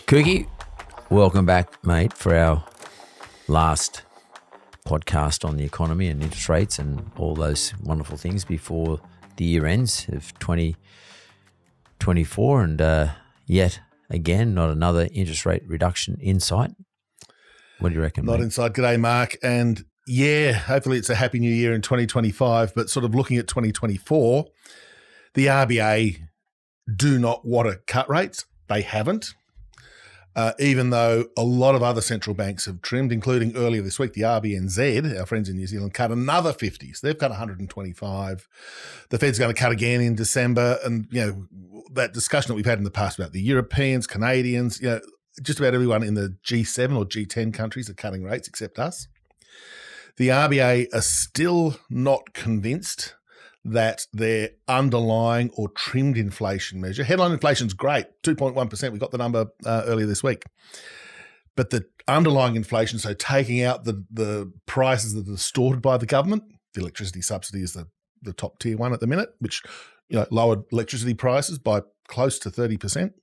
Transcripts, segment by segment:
Kookie, welcome back, mate, for our last podcast on the economy and interest rates and all those wonderful things before the year ends of 2024. And yet again, not another interest rate reduction in sight. What do you reckon, Not mate? inside. G'day, Mark. And yeah, hopefully it's a happy new year in 2025, but sort of looking at 2024, the RBA do not want to cut rates. They haven't. Even though a lot of other central banks have trimmed, including earlier this week, the RBNZ, our friends in New Zealand, cut another 50. So they've cut 125. The Fed's going to cut again in December. And, you know, that discussion that we've had in the past about the Europeans, Canadians, you know, just about everyone in the G7 or G10 countries are cutting rates except us. The RBA are still not convinced that their underlying or trimmed inflation measure, headline inflation's great, 2.1%. We got the number earlier this week. But the underlying inflation, so taking out the prices that are distorted by the government, the electricity subsidy is the top tier one at the minute, which, you know, lowered electricity prices by close to 30%.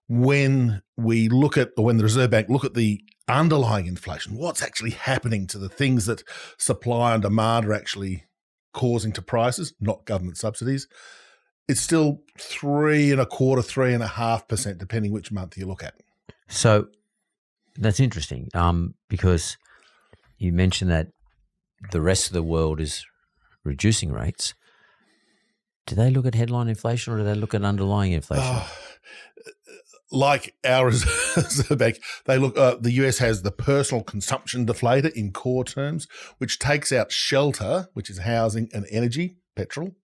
When we look at, or when the Reserve Bank look at the underlying inflation, what's actually happening to the things that supply and demand are actually causing to prices, not government subsidies, it's still 3.25%, 3.5%, depending which month you look at. So that's interesting because you mentioned that the rest of the world is reducing rates. Do they look at headline inflation or do they look at underlying inflation? Like our Reserve Bank, they look. The US has the personal consumption deflator in core terms, which takes out shelter, which is housing and energy, petrol,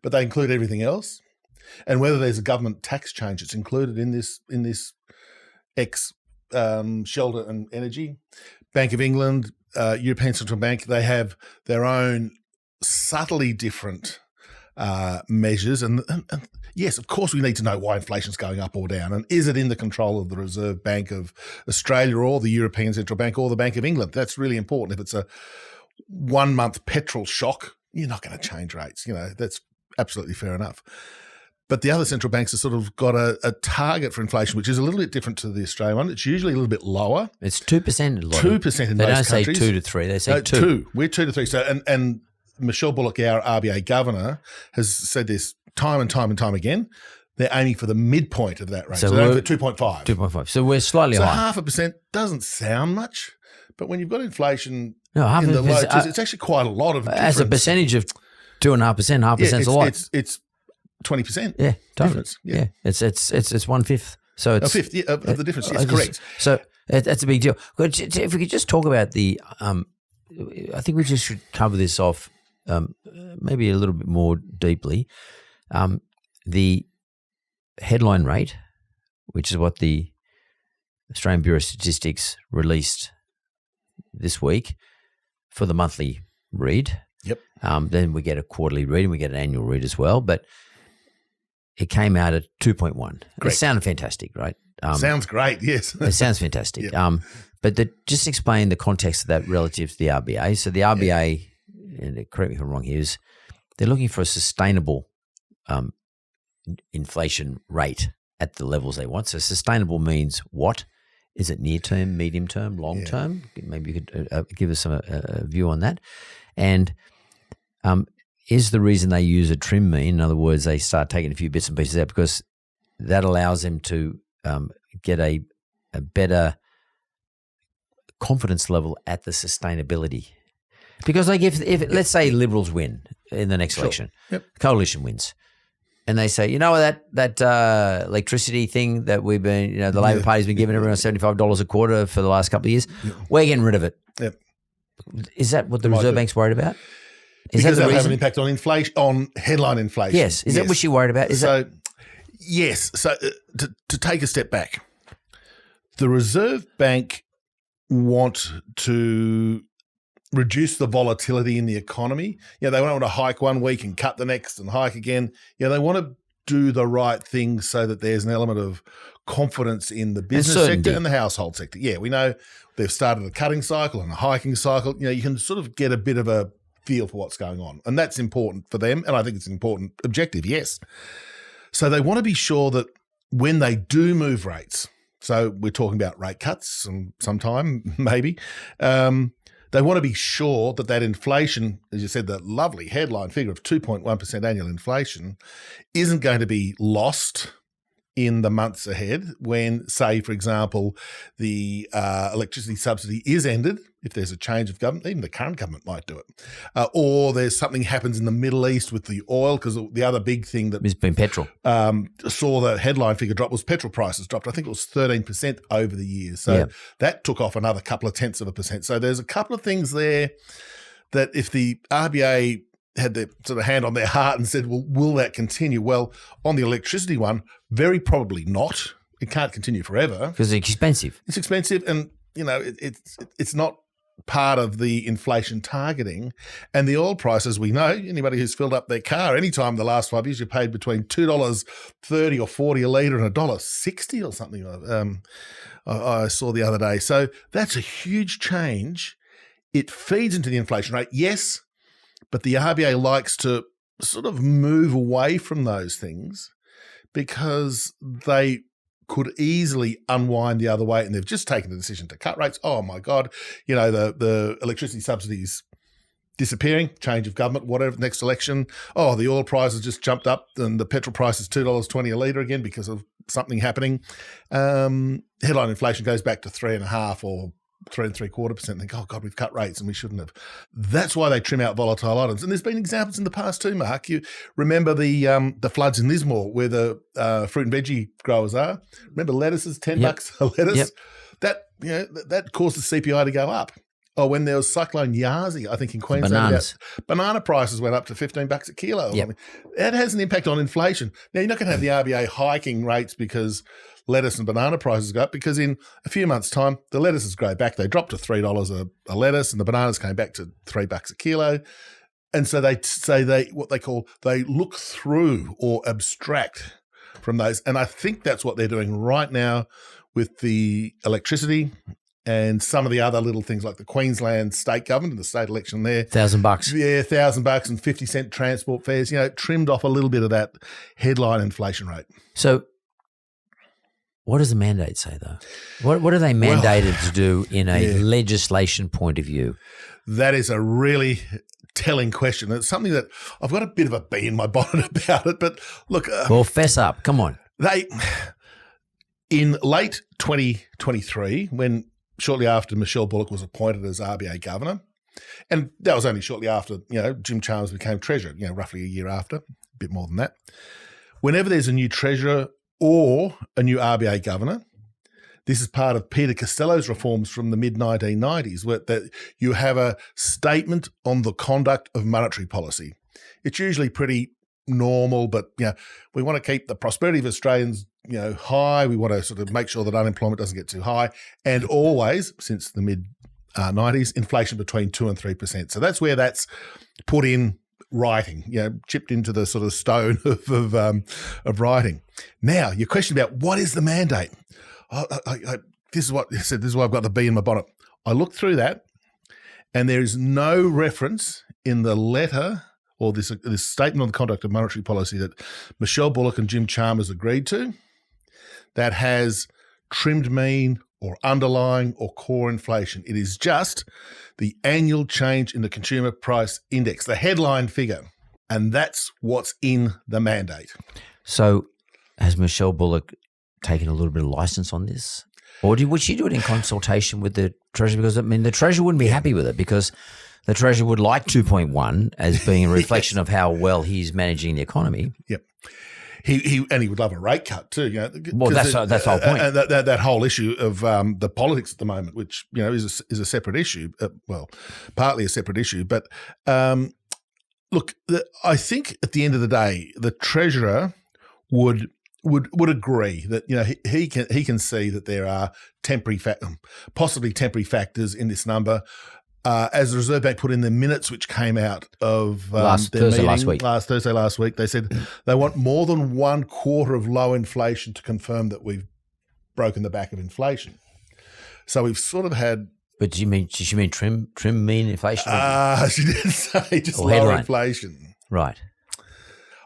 but they include everything else. And whether there's a government tax change, it's included in this shelter and energy. Bank of England, European Central Bank, they have their own subtly different measures. And yes, of course, we need to know why inflation's going up or down. And is it in the control of the Reserve Bank of Australia or the European Central Bank or the Bank of England? That's really important. If it's a 1 month petrol shock, you're not going to change rates. You know, that's absolutely fair enough. But the other central banks have sort of got a target for inflation, which is a little bit different to the Australian one. It's usually a little bit lower. It's 2%. 2% in most countries. They don't say 2 to 3. They say 2. 2. We're 2 to 3. So, and Michelle Bullock, our RBA governor, has said this time and time and time again. They're aiming for the midpoint of that range. So they're aiming for 2.5. 2.5. So we're slightly higher. So 0.5% doesn't sound much, but when you've got inflation in half the low twos, it's actually quite a lot of difference. As a percentage of 2.5%, 0.5% is a lot. It's 20%. Yeah, totally. Difference. Yeah. It's 1/5. So it's a fifth of the difference. Yes, correct. So that's a big deal. But if we could just talk about the, I think we just should cover this off maybe a little bit more deeply. The headline rate, which is what the Australian Bureau of Statistics released this week for the monthly read. Yep. Then we get a quarterly read and we get an annual read as well. But it came out at 2.1. It sounded fantastic, right? Sounds great, yes. It sounds fantastic. Yep. But just explain the context of that relative to the RBA. So the RBA, and correct me if I'm wrong here, is they're looking for a sustainable inflation rate at the levels they want. So sustainable means what? Is it near term, medium term, long term? Maybe you could give us a view on that. And is the reason they use a trim mean, in other words, they start taking a few bits and pieces out because that allows them to get a better confidence level at the sustainability. Because like if let's say Liberals win in the next election, coalition wins, and they say, you know, that electricity thing that we've been, the Labor Party's been giving everyone $75 a quarter for the last couple of years, we're getting rid of it. Yep. Is that what the Reserve Bank's worried about? Because that'll have an impact on inflation, on headline inflation. Yes. Is that what you're worried about? Yes. So to take a step back, the Reserve Bank want to reduce the volatility in the economy. They don't want to hike one week and cut the next and hike again. They want to do the right thing so that there's an element of confidence in the business sector and the household sector. Yeah, we know they've started a cutting cycle and a hiking cycle. You can sort of get a bit of a feel for what's going on. And that's important for them. And I think it's an important objective, yes. So they want to be sure that when they do move rates, So we're talking about rate cuts sometime, maybe. They want to be sure that inflation, as you said, that lovely headline figure of 2.1% annual inflation, isn't going to be lost in the months ahead when, say, for example, the electricity subsidy is ended, if there's a change of government, even the current government might do it, or there's something happens in the Middle East with the oil, because the other big thing that it's been petrol saw the headline figure drop was petrol prices dropped. I think it was 13% over the years. So that took off another couple of tenths of a percent. So there's a couple of things there that if the RBA had their sort of hand on their heart and said, well, will that continue? Well, on the electricity one, very probably not. It can't continue forever. Because it's expensive. It's expensive, and, it's not part of the inflation targeting. And the oil prices, we know, anybody who's filled up their car anytime in the last 5 years, you paid between $2.30 or 40 a litre and $1.60 or something I saw the other day. So that's a huge change. It feeds into the inflation rate, yes, but the RBA likes to sort of move away from those things because they could easily unwind the other way, and they've just taken the decision to cut rates. Oh, my God, the electricity subsidies disappearing, change of government, whatever, next election. Oh, the oil prices just jumped up and the petrol price is $2.20 a litre again because of something happening. Headline inflation goes back to 3.5% or 3.75%. Think, oh God, we've cut rates and we shouldn't have. That's why they trim out volatile items. And there's been examples in the past too, Mark. You remember the floods in Lismore where the fruit and veggie growers are. Remember lettuces, $10 a lettuce. That caused the CPI to go up. Oh, when there was Cyclone Yazi, I think in Queensland, banana prices went up to $15 a kilo. That has an impact on inflation. Now, you're not going to have the RBA hiking rates because lettuce and banana prices go up, because in a few months' time, the lettuces grow back. They dropped to $3 a lettuce, and the bananas came back to $3 a kilo. And so they say they look through or abstract from those. And I think that's what they're doing right now with the electricity and some of the other little things like the Queensland state government and the state election there. $1,000. Yeah, $1,000 and 50-cent transport fares, trimmed off a little bit of that headline inflation rate. So what does the mandate say, though? What are they mandated to do in a legislation point of view? That is a really telling question. It's something that I've got a bit of a bee in my bonnet about it, but look. Well, fess up. Come on. In late 2023, when shortly after Michelle Bullock was appointed as RBA governor, and that was only shortly after, Jim Chalmers became treasurer, roughly a year after, a bit more than that. Whenever there's a new treasurer or a new RBA governor, this is part of Peter Costello's reforms from the mid-1990s, where that you have a statement on the conduct of monetary policy. It's usually pretty normal, but we want to keep the prosperity of Australians high. We want to sort of make sure that unemployment doesn't get too high, and always since the mid-90s, inflation between 2% and 3%. So that's where that's put in writing, chipped into the sort of stone of writing. Now, your question about what is the mandate? This is what I said. This is why I've got the bee in my bonnet. I looked through that, and there is no reference in the letter or this statement on the conduct of monetary policy that Michelle Bullock and Jim Chalmers agreed to that has trimmed mean or underlying or core inflation. It is just the annual change in the consumer price index, the headline figure, and that's what's in the mandate. So has Michelle Bullock taken a little bit of license on this? Or would she do it in consultation with the Treasury? Because, the Treasury wouldn't be happy with it, because the Treasury would like 2.1 as being a reflection of how well he's managing the economy. Yep. He would love a rate cut too. Well, that's the whole point. That whole issue of the politics at the moment, which is a separate issue. Partly a separate issue. But look, I think at the end of the day, the Treasurer would agree that he can see that there are possibly temporary factors in this number. As the Reserve Bank put in the minutes, which came out of last Thursday last week, they said they want more than 1/4 of low inflation to confirm that we've broken the back of inflation. So we've sort of had. But do you mean trim mean inflation? She didn't say just lower headline. Inflation. Right.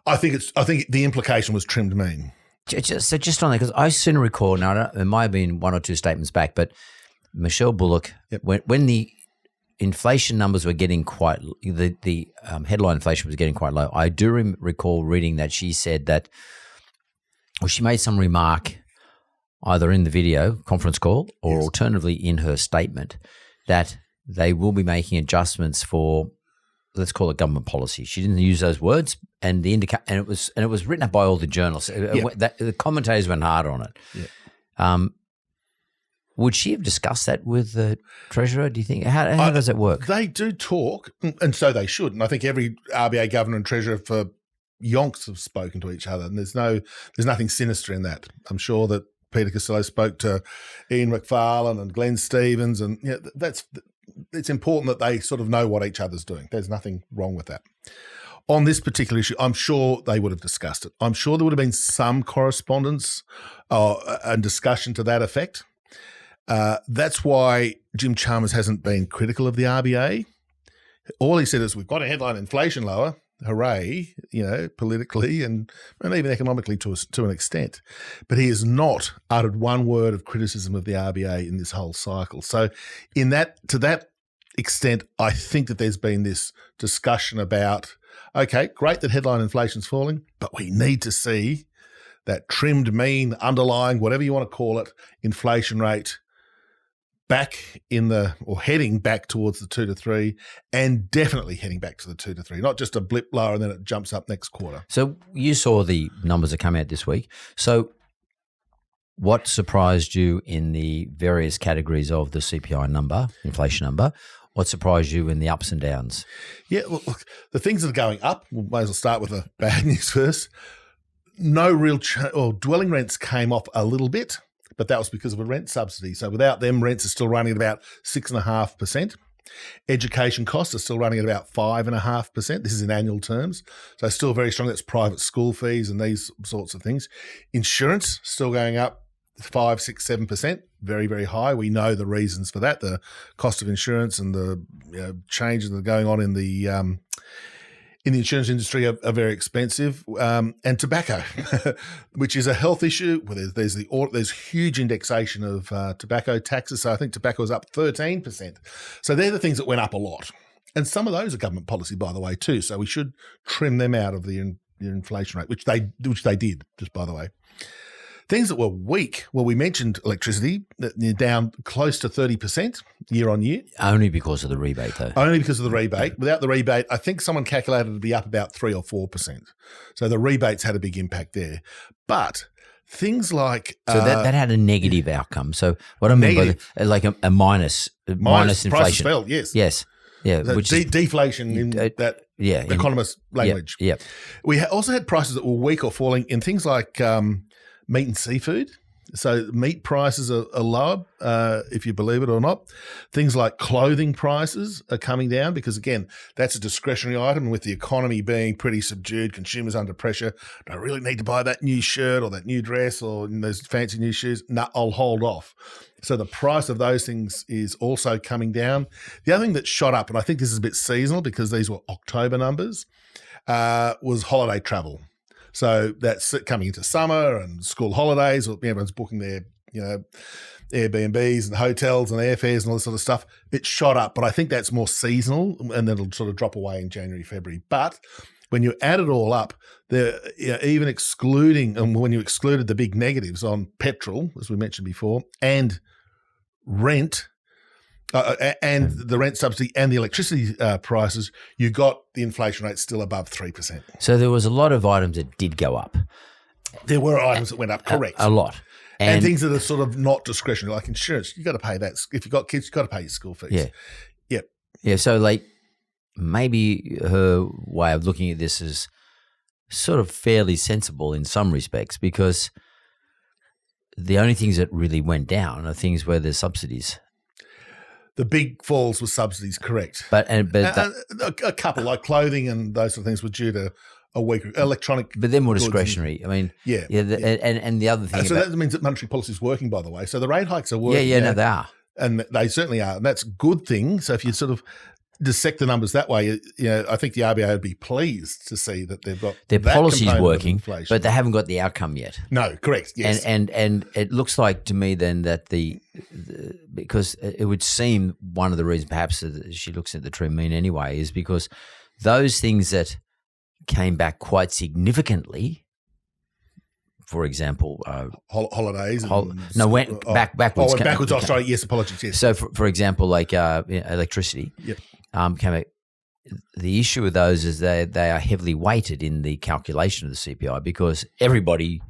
I think the implication was trimmed mean. just on that, because I seem to recall, now it might have been one or two statements back, but Michelle Bullock, when the inflation numbers were getting quite, the headline inflation was getting quite low, I do recall reading that she said that, or she made some remark either in the video conference call or alternatively in her statement that they will be making adjustments for, let's call it government policy. She didn't use those words, and it was written up by all the journalists. The commentators went hard on it. Yeah. Would she have discussed that with the Treasurer, do you think? How does it work? They do talk, and so they should. And I think every RBA Governor and Treasurer for yonks have spoken to each other, and there's nothing sinister in that. I'm sure that Peter Costello spoke to Ian McFarlane and Glenn Stevens, and it's important that they sort of know what each other's doing. There's nothing wrong with that. On this particular issue, I'm sure they would have discussed it. I'm sure there would have been some correspondence and discussion to that effect. That's why Jim Chalmers hasn't been critical of the RBA. All he said is, we've got a headline inflation lower, hooray, politically and even economically to an extent. But he has not uttered one word of criticism of the RBA in this whole cycle. So to that extent, I think that there's been this discussion about, okay, great that headline inflation's falling, but we need to see that trimmed mean, underlying, whatever you want to call it, inflation rate back heading back towards the 2 to 3, and definitely heading back to the 2 to 3, not just a blip lower and then it jumps up next quarter. So you saw the numbers that come out this week. So what surprised you in the various categories of the CPI number, inflation number? What surprised you in the ups and downs? Yeah, look, the things that are going up, we might as well start with the bad news first. No real dwelling rents came off a little bit, but that was because of a rent subsidy. So without them, rents are still running at about 6.5%. Education costs are still running at about 5.5%. This is in annual terms. So still very strong. That's private school fees and these sorts of things. Insurance still going up 5, 6, 7%. Very, very high. We know the reasons for that. The cost of insurance and the changes that are going on in the insurance industry are very expensive, and tobacco, which is a health issue. Well, there's huge indexation of tobacco taxes. So I think tobacco is up 13%. So they're the things that went up a lot, and some of those are government policy, by the way, too. So we should trim them out of the inflation rate, which they did. Just by the way. Things that were weak, well, we mentioned electricity, down close to 30% year on year. Only because of the rebate, though. Only because of the rebate. Without the rebate, I think someone calculated it to be up about 3 or 4%. So the rebates had a big impact there. But things like... So that had a negative outcome. So what I mean by like a minus inflation. Prices fell, yes. Yes. Yeah, so deflation in that economist language. Yeah. We also had prices that were weak or falling in things like... meat and seafood. So meat prices are lower, if you believe it or not. Things like clothing prices are coming down because, again, that's a discretionary item. And with the economy being pretty subdued, consumers under pressure, do I really need to buy that new shirt or that new dress or those fancy new shoes? No, I'll hold off. So the price of those things is also coming down. The other thing that shot up, and I think this is a bit seasonal because these were October numbers, was holiday travel. So that's coming into summer and school holidays, or everyone's booking their, Airbnbs and hotels and airfares and all this sort of stuff. It shot up, but I think that's more seasonal and then it'll sort of drop away in January, February. But when you add it all up, even excluding, and when you excluded the big negatives on petrol, as we mentioned before, and rent, and the rent subsidy and the electricity prices, you got the inflation rate still above 3%. So there was a lot of items that did go up. There were items that went up, correct. A lot. And things that are sort of not discretionary, like insurance. You've got to pay that. If you've got kids, you've got to pay your school fees. Yeah. Yep. Yeah, so like maybe her way of looking at this is sort of fairly sensible in some respects because the only things that really went down are things where there's subsidies. The big falls were subsidies, correct. But a couple like clothing and those sort of things were due to a weaker electronic. But they're more discretionary. I mean, and the other thing. So that means that monetary policy is working, by the way. So the rate hikes are working. Yeah, no, they are, and they certainly are. And that's a good thing. So if you sort of dissect the numbers that way, I think the RBA would be pleased to see that they've got their that policy's component of working, inflation. but they haven't got the outcome yet. No, correct. Yes, and it looks like to me then that because it would seem one of the reasons perhaps that she looks at the trend mean anyway is because those things that came back quite significantly. For example, holidays. Backwards. Backwards. Oh, sorry. Yes, apologies. Yes. So, for example, like electricity, came out. The issue with those is they are heavily weighted in the calculation of the CPI because everybody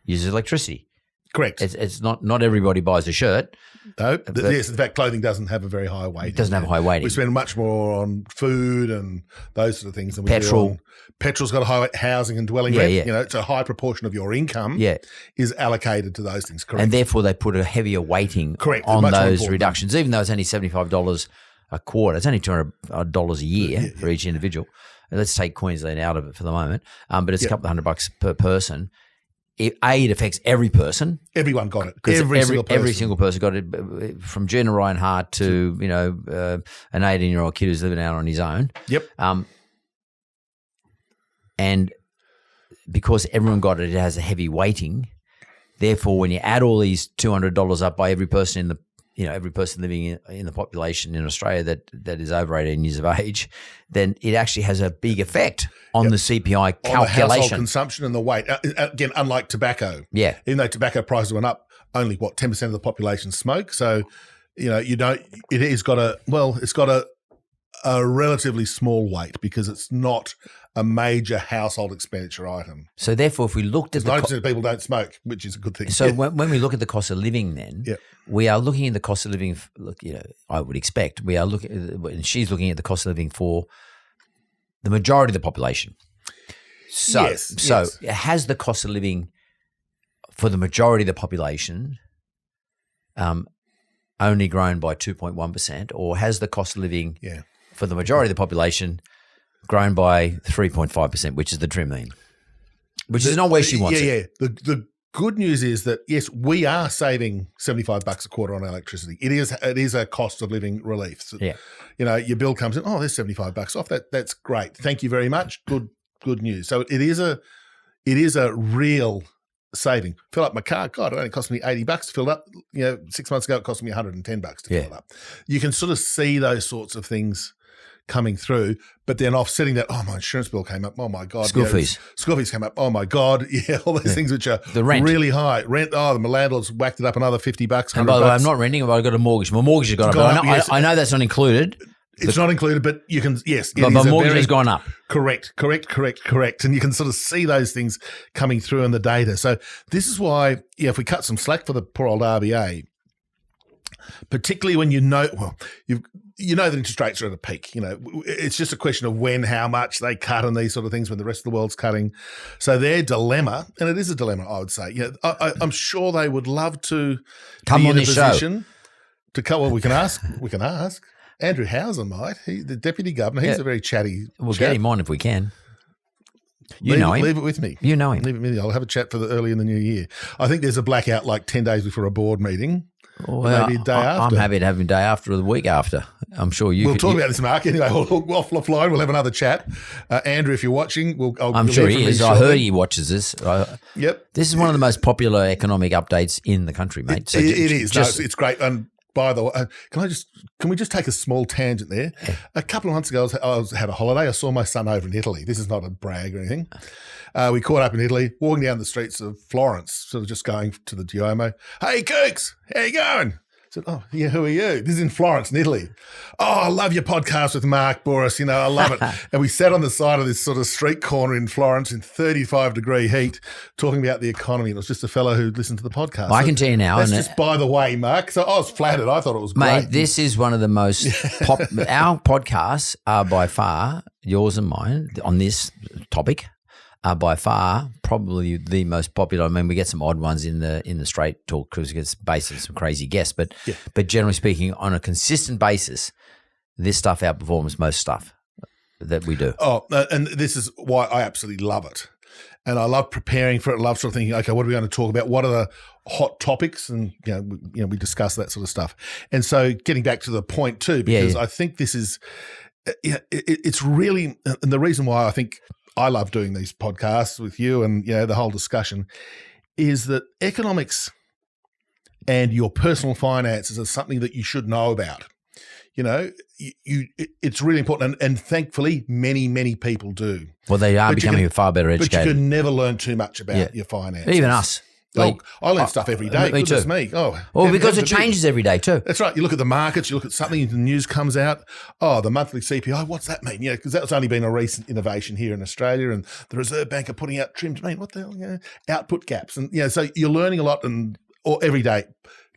uses electricity. Correct. It's not everybody buys a shirt. No. Yes, in fact, clothing doesn't have a very high weighting. It doesn't have a high weighting. We spend much more on food and those sort of things than we Petrol. do on petrol's got a high housing and dwelling rent. It's a high proportion of your income is allocated to those things. Correct. And therefore they put a heavier weighting on those reductions, even though it's only $75 a quarter. It's only $200 a year for each individual. Let's take Queensland out of it for the moment, but it's a couple of $100 per person. It affects every person. Everyone got it. Every single person got it, from Gina Reinhardt to an 18-year-old kid who's living out on his own. Yep. And because everyone got it, it has a heavy weighting. Therefore, when you add all these $200 up by every person every person living in the population in Australia that is over 18 years of age, then it actually has a big effect on the CPI calculation. On the household consumption and the weight. Again, unlike tobacco. Yeah. Even though tobacco prices went up, only 10% of the population smoke. So, it's got a relatively small weight because it's not a major household expenditure item. So therefore, if we looked at 90% of people don't smoke, which is a good thing. So when we look at the cost of living, then we are looking at the cost of living. I would expect we are looking, and she's looking at the cost of living for the majority of the population. So, has the cost of living for the majority of the population only grown by 2.1%, or has the cost of living for the majority of the population grown by 3.5%, which is the trim mean, which is not where she wants it. Yeah. The good news is that, yes, we are saving $75 a quarter on electricity. It is a cost of living relief. So, your bill comes in, there's $75 off. That's great. Thank you very much. Good news. So it is a real saving. Fill up my car. God, it only cost me $80 to fill it up. 6 months ago, it cost me $110 to fill it up. You can sort of see those sorts of things coming through, but then offsetting that, my insurance bill came up. Oh my God. School fees came up. Oh my God. Yeah. All those things which are the rent. Really high. Rent. Oh, the landlord's whacked it up another $50. And by the way, I'm not renting, but I've got a mortgage. My mortgage has gone up. I know that's not included. It's not included, but you can, yes. But my mortgage has gone up. Correct. And you can sort of see those things coming through in the data. So this is why, if we cut some slack for the poor old RBA, particularly when you know that interest rates are at a peak. It's just a question of when, how much they cut and these sort of things when the rest of the world's cutting. So their dilemma, and it is a dilemma, I would say. I'm sure they would love to come be on in a this position to come. Well, we can ask. Andrew Houser might. The deputy governor. He's a very chatty. We'll get him on if we can. Leave it with me. You know him. Leave it with me. I'll have a chat for early in the new year. I think there's a blackout like 10 days before a board meeting. Well, maybe a day after. I'm happy to have him day after or the week after. I'm sure you. We'll talk about this, Mark. Anyway, we'll offline. We'll have another chat. Andrew, if you're watching, I'm sure he is. I heard he watches this. Yep. This is one of the most popular economic updates in the country, mate. It is. It's great. And by the way, can we just take a small tangent there? Yeah. A couple of months ago, I had a holiday. I saw my son over in Italy. This is not a brag or anything. We caught up in Italy, walking down the streets of Florence, sort of just going to the Duomo. Hey, Kooks, how you going? I said, oh, yeah, who are you? This is in Florence, in Italy. Oh, I love your podcast with Mark Bouris. I love it. And we sat on the side of this sort of street corner in Florence in 35-degree heat talking about the economy. And it was just a fellow who listened to the podcast. Well, I can tell you now. That's just by the way, Mark. So I was flattered. I thought it was great. Mate, this is one of the most our podcasts are by far, yours and mine, on this topic, are by far probably the most popular. I mean, we get some odd ones in the straight talk because it's based on some crazy guests, but generally speaking, on a consistent basis, this stuff outperforms most stuff that we do. Oh, and this is why I absolutely love it. And I love preparing for it. I love sort of thinking, okay, what are we going to talk about? What are the hot topics? And, we discuss that sort of stuff. And so getting back to the point too, because I think this is it's really, and the reason why I think I love doing these podcasts with you and the whole discussion is that economics and your personal finances are something that you should know about. It's really important, and thankfully, many people do. Well, they are becoming far better educated. But you can never learn too much about your finances. Even us. I learn stuff every day. Me too. Me. Because it changes every day too. That's right. You look at the markets, you look at something, the news comes out. Oh, the monthly CPI, what's that mean? Because that's only been a recent innovation here in Australia, and the Reserve Bank are putting out trimmed. What the hell? Output gaps, and so you're learning a lot, or every day.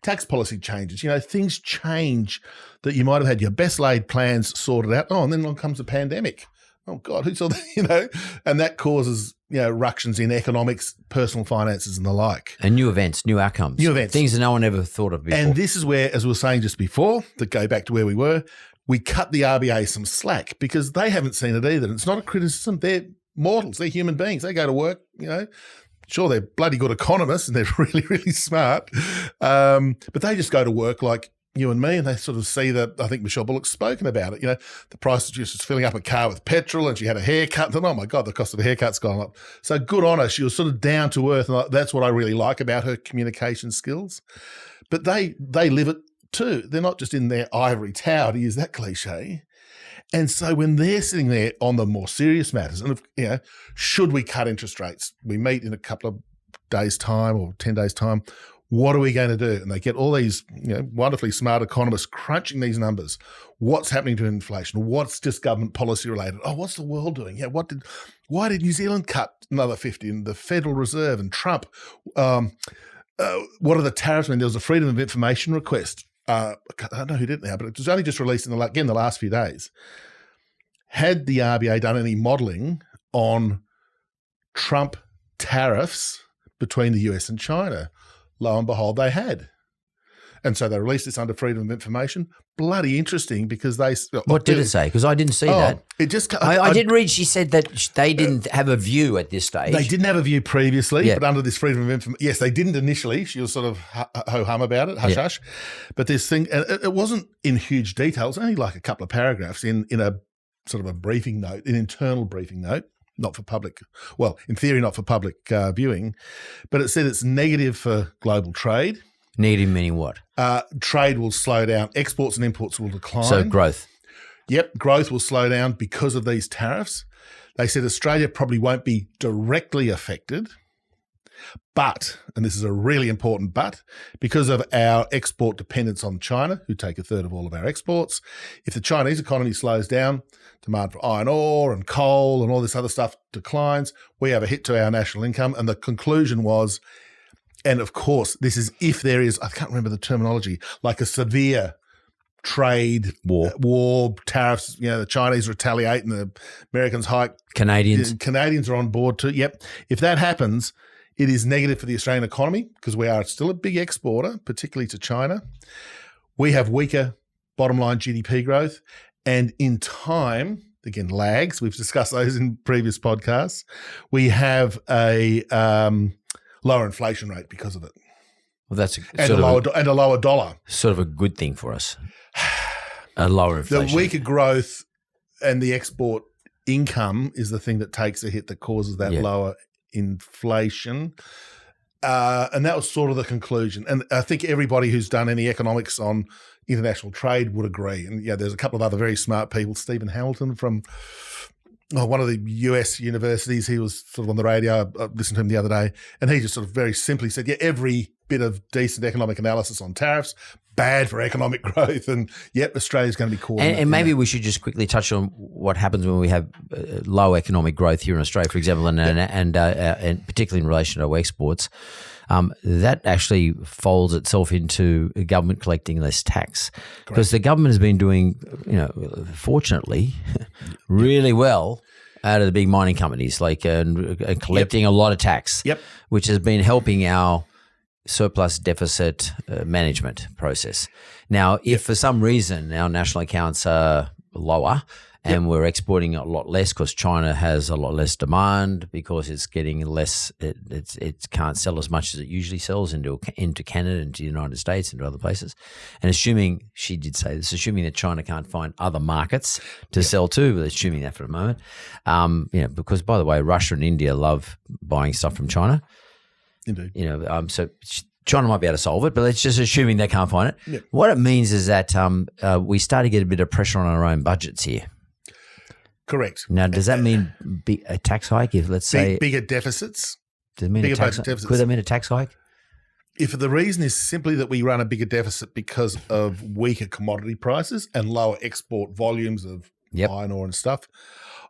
Tax policy changes. Things change that you might have had your best laid plans sorted out. Oh, and then along comes the pandemic. Oh God, who saw that? And that causes ructions in economics, personal finances, and the like. And new events, new outcomes, things that no one ever thought of before. And this is where, as we were saying just before, to go back to where we were, we cut the RBA some slack because they haven't seen it either. And it's not a criticism. They're mortals. They're human beings. They go to work. Sure, they're bloody good economists and they're really, really smart. But they just go to work like you and me, and they sort of see that. I think Michelle Bullock's spoken about it. The prostitute was filling up a car with petrol and she had a haircut. And oh my God, the cost of a haircut's gone up. So good on her. She was sort of down to earth. And that's what I really like about her communication skills. But they live it too. They're not just in their ivory tower, to use that cliche. And so when they're sitting there on the more serious matters, and should we cut interest rates? We meet in a couple of days' time or 10 days' time. What are we going to do? And they get all these wonderfully smart economists crunching these numbers. What's happening to inflation? What's just government policy related? Oh, what's the world doing? Why did New Zealand cut another 50 and the Federal Reserve and Trump? What are the tariffs? There was a freedom of information request. I don't know who did it now, but it was only just released in the last few days. Had the RBA done any modelling on Trump tariffs between the US and China? Lo and behold, they had. And so they released this under freedom of information. Bloody interesting because they... What did it say? Because I didn't see that. It just... I did read she said that they didn't have a view at this stage. They didn't have a view previously, but under this freedom of information... Yes, they didn't initially. She was sort of ho-hum about it, hush-hush. But this thing... And it wasn't in huge detail. It was only like a couple of paragraphs in a sort of a briefing note, an internal briefing note, not for public... Well, in theory, not for public viewing. But it said it's negative for global trade. Negative meaning what? Trade will slow down. Exports and imports will decline. So growth. Yep, growth will slow down because of these tariffs. They said Australia probably won't be directly affected, but, and this is a really important but, because of our export dependence on China, who take a third of all of our exports, if the Chinese economy slows down, demand for iron ore and coal and all this other stuff declines, we have a hit to our national income. And the conclusion was, and of course, this is if there is, I can't remember the terminology, like a severe trade war tariffs, the Chinese retaliate and the Americans hike. Canadians are on board too. Yep. If that happens, it is negative for the Australian economy because we are still a big exporter, particularly to China. We have weaker bottom line GDP growth. And in time, again, lags, we've discussed those in previous podcasts, we have a lower inflation rate because of it. Well, that's a lower dollar. Sort of a good thing for us. A lower inflation. The weaker growth and the export income is the thing that takes a hit that causes that lower inflation. And that was sort of the conclusion. And I think everybody who's done any economics on international trade would agree. And there's a couple of other very smart people. Stephen Hamilton from one of the US universities, he was sort of on the radio. I listened to him the other day, and he just sort of very simply said, every bit of decent economic analysis on tariffs, bad for economic growth. And Australia's going to be caught. And maybe we should just quickly touch on what happens when we have low economic growth here in Australia, for example, and particularly in relation to our exports. That actually folds itself into government collecting less tax because the government has been doing, fortunately, really well out of the big mining companies, and collecting a lot of tax, which has been helping our surplus deficit management process. Now, if for some reason our national accounts are lower and we're exporting a lot less because China has a lot less demand because it's getting less. It can't sell as much as it usually sells into Canada, into the United States, into other places. And assuming, she did say this, assuming that China can't find other markets to sell to, but assuming that for the moment, because by the way, Russia and India love buying stuff from China. Indeed. So China might be able to solve it, but let's just assuming they can't find it. Yep. What it means is that we start to get a bit of pressure on our own budgets here. Correct. Now, does that mean a tax hike? If let's say bigger deficits, does it mean bigger a tax budget deficits. Could that mean a tax hike? If the reason is simply that we run a bigger deficit because of weaker commodity prices and lower export volumes of iron ore and stuff,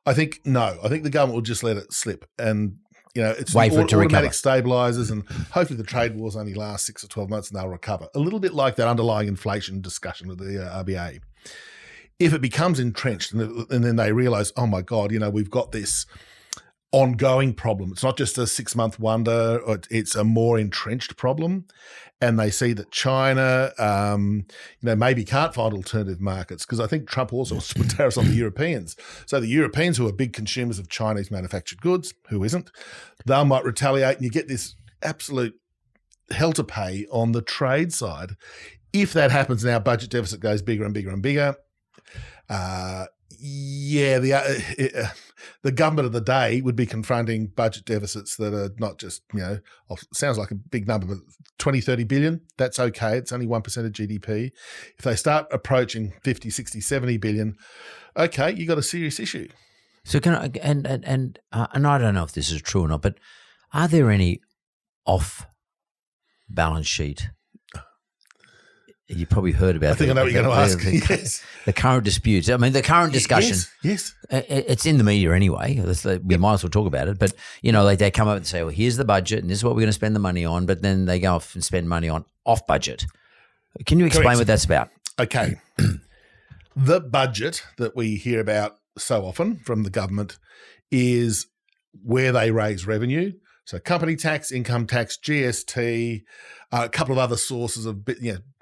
I think no. I think the government will just let it slip, and it's wait for it to automatic recover. stabilisers, and hopefully the trade wars only last 6 or 12 months and they'll recover. A little bit like that underlying inflation discussion with the RBA. If it becomes entrenched and then they realise, oh my God, we've got this ongoing problem. It's not just a 6-month wonder, or it's a more entrenched problem. And they see that China, maybe can't find alternative markets, because I think Trump also wants to put tariffs on the Europeans. So the Europeans, who are big consumers of Chinese manufactured goods, who isn't, they might retaliate, and you get this absolute hell to pay on the trade side. If that happens, and our budget deficit goes bigger and bigger and bigger, the government of the day would be confronting budget deficits that are not just, sounds like a big number, but 20, 30 billion, that's okay. It's only 1% of GDP. If they start approaching 50, 60, 70 billion, okay, you got a serious issue. So can I, and I don't know if this is true or not, but are there any off balance sheet? You probably heard about. I think I know what you're going to ask. Yes. The current disputes. I mean, the current discussion. Yes. It's in the media anyway. We might as well talk about it. But they come up and say, "Well, here's the budget, and this is what we're going to spend the money on." But then they go off and spend money on off budget. Can you explain what that's about? Okay. The budget that we hear about so often from the government is where they raise revenue. So company tax, income tax, GST, a couple of other sources of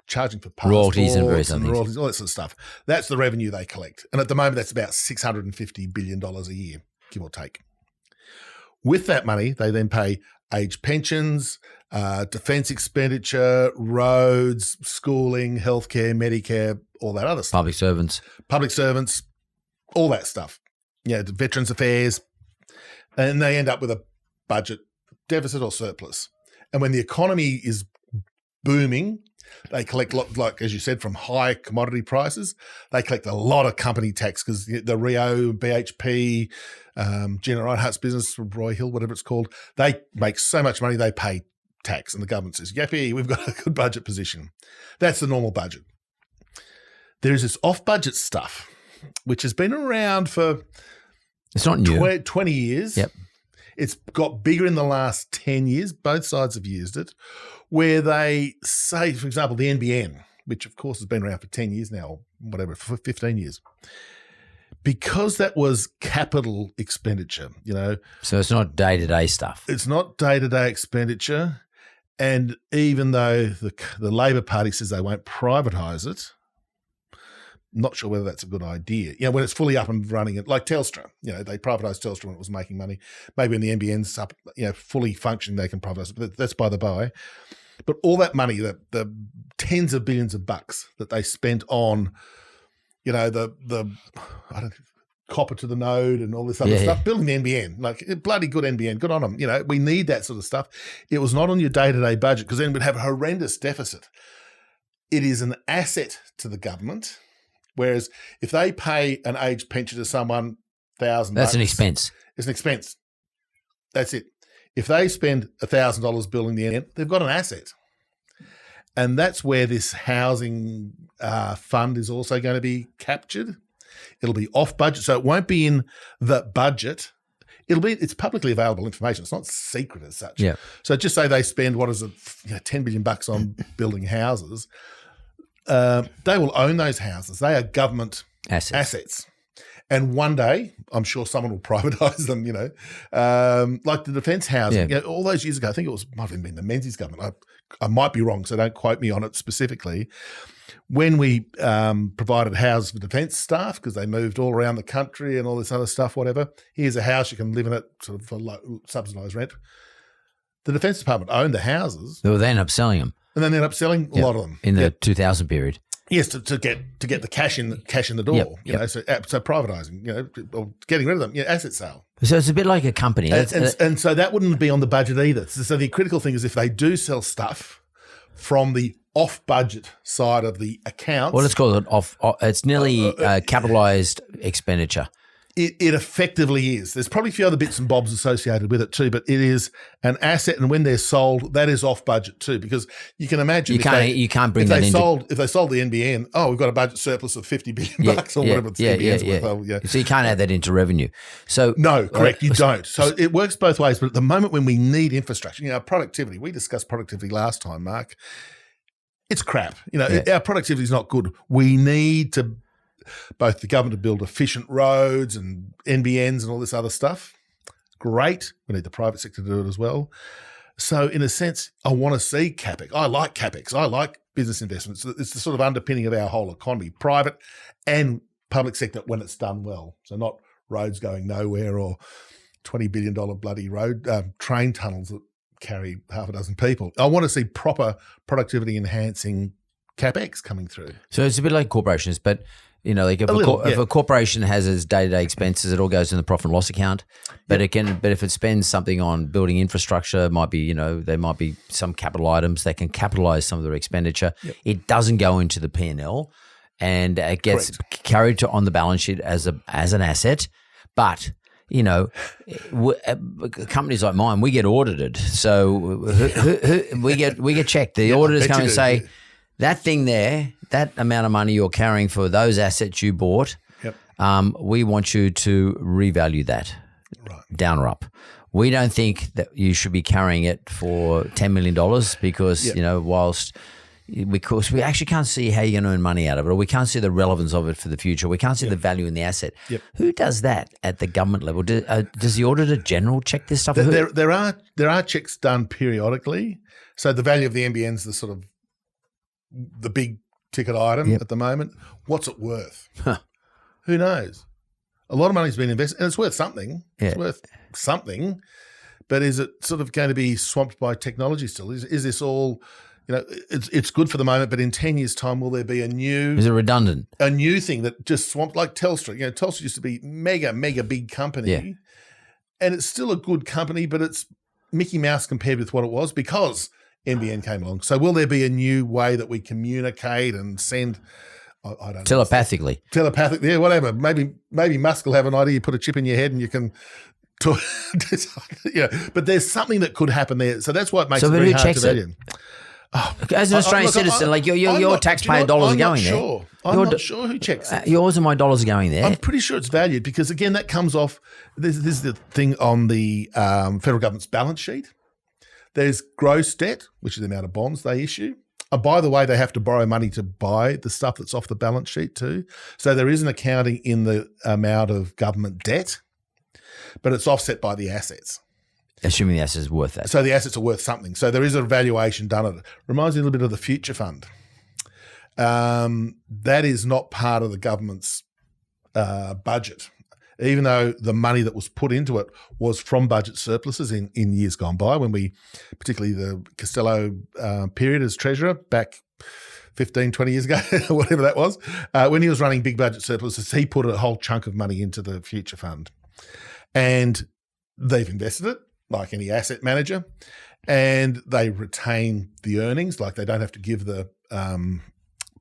charging for passports, royalties and various other royalties, all that sort of stuff. That's the revenue they collect. And at the moment, that's about $650 billion a year, give or take. With that money, they then pay age pensions, defence expenditure, roads, schooling, healthcare, Medicare, all that other stuff. Public servants, all that stuff. Veterans affairs. And they end up with a budget deficit or surplus. And when the economy is booming, they collect, like as you said, from high commodity prices. They collect a lot of company tax because the Rio, BHP, Gina Reinhart's business, Roy Hill, whatever it's called, they make so much money they pay tax. And the government says, yippee, we've got a good budget position. That's the normal budget. There is this off-budget stuff, which has been around for it's not new. 20 years. Yep. It's got bigger in the last 10 years. Both sides have used it, where they say, for example, the NBN, which of course has been around for 10 years now, or whatever, for 15 years, because that was capital expenditure, So it's not day-to-day stuff. It's not day-to-day expenditure. And even though the Labor Party says they won't privatise it, not sure whether that's a good idea. When it's fully up and running, like Telstra, they privatised Telstra when it was making money. Maybe when the NBN's up, fully functioning, they can privatise it. But that's by the by. But all that money, the tens of billions of bucks that they spent on, the copper to the node and all this other stuff, building the NBN, like bloody good NBN, good on them. We need that sort of stuff. It was not on your day-to-day budget because then we'd have a horrendous deficit. It is an asset to the government. Whereas if they pay an age pension to someone $1,000, that's an expense. It's an expense. That's it. If they spend $1,000 building the NBN, they've got an asset, and that's where this housing fund is also going to be captured. It'll be off budget, so it won't be in the budget. It's publicly available information. It's not secret as such. Yeah. So just say they spend $10 billion on building houses. They will own those houses. They are government assets. And one day, I'm sure someone will privatise them, like the defence housing. Yeah. All those years ago, I think might have been the Menzies government. I might be wrong, so don't quote me on it specifically. When we provided houses for defence staff, because they moved all around the country and all this other stuff, whatever, here's a house, you can live in it sort of for subsidised rent. The Defence Department owned the houses. They end up selling them. And then they ended up selling a lot of them. In the 2000 period. Yes, to get the cash in the door. Yep. So privatising, or getting rid of them. Asset sale. So it's a bit like a company. And so that wouldn't be on the budget either. So the critical thing is if they do sell stuff from the off-budget side of the accounts. Well, let's call it off. It's nearly capitalised expenditure. It effectively is. There's probably a few other bits and bobs associated with it too, but it is an asset, and when they're sold, that is off budget too, because you can imagine you can't bring that into. If they sold the NBN, we've got a budget surplus of $50 billion bucks or whatever. Worth. So you can't add that into revenue. So no, correct, you don't. So it works both ways. But at the moment when we need infrastructure, productivity. We discussed productivity last time, Mark. It's crap. Our productivity is not good. We need to. Both the government to build efficient roads and NBNs and all this other stuff. Great. We need the private sector to do it as well. So in a sense, I want to see CapEx. I like CapEx. I like business investments. It's the sort of underpinning of our whole economy, private and public sector when it's done well. So not roads going nowhere or $20 billion bloody road train tunnels that carry half a dozen people. I want to see proper productivity enhancing CapEx coming through. So it's a bit like corporations, but if a corporation has its day-to-day expenses, it all goes in the profit and loss account. But if it spends something on building infrastructure, it might be, there might be some capital items that can capitalise some of their expenditure. Yep. It doesn't go into the P&L, and it gets carried on the balance sheet as an asset. But companies like mine, we get audited, so we get checked. The auditors come and say. That thing there, that amount of money you're carrying for those assets you bought, we want you to revalue that down or up. We don't think that you should be carrying it for $10 million because, whilst we actually can't see how you're going to earn money out of it, or we can't see the relevance of it for the future. We can't see the value in the asset. Yep. Who does that at the government level? Does the Auditor General check this stuff? There are checks done periodically. So the value of the NBN is the sort of the big ticket item at the moment. What's it worth? Who knows? A lot of money's been invested, and it's worth something. Yeah. It's worth something, but is it sort of going to be swamped by technology still? Is this all, it's good for the moment, but in 10 years' time, will there be a new... Is it redundant? A new thing that just swamped, like Telstra. Telstra used to be mega big company, and it's still a good company, but it's Mickey Mouse compared with what it was because... NBN came along. So will there be a new way that we communicate and send, I don't know. Telepathically, whatever. Maybe Musk will have an idea. You put a chip in your head and you can talk. But there's something that could happen there. So that's what makes it very hard to value. As an Australian citizen, your taxpayer dollars are going there. I'm not sure who checks it. Yours and my dollars are going there. I'm pretty sure it's valued because, again, that comes off, this is the thing on the federal government's balance sheet. There's gross debt, which is the amount of bonds they issue. By the way, they have to borrow money to buy the stuff that's off the balance sheet too. So there is an accounting in the amount of government debt, but it's offset by the assets. Assuming the assets are worth that. So the assets are worth something. So there is a valuation done of it. Reminds me a little bit of the Future Fund. That is not part of the government's budget. Even though the money that was put into it was from budget surpluses in years gone by, when particularly the Costello period as Treasurer back 15, 20 years ago, whatever that was, when he was running big budget surpluses, he put a whole chunk of money into the Future Fund. And they've invested it, like any asset manager, and they retain the earnings, like they don't have to give the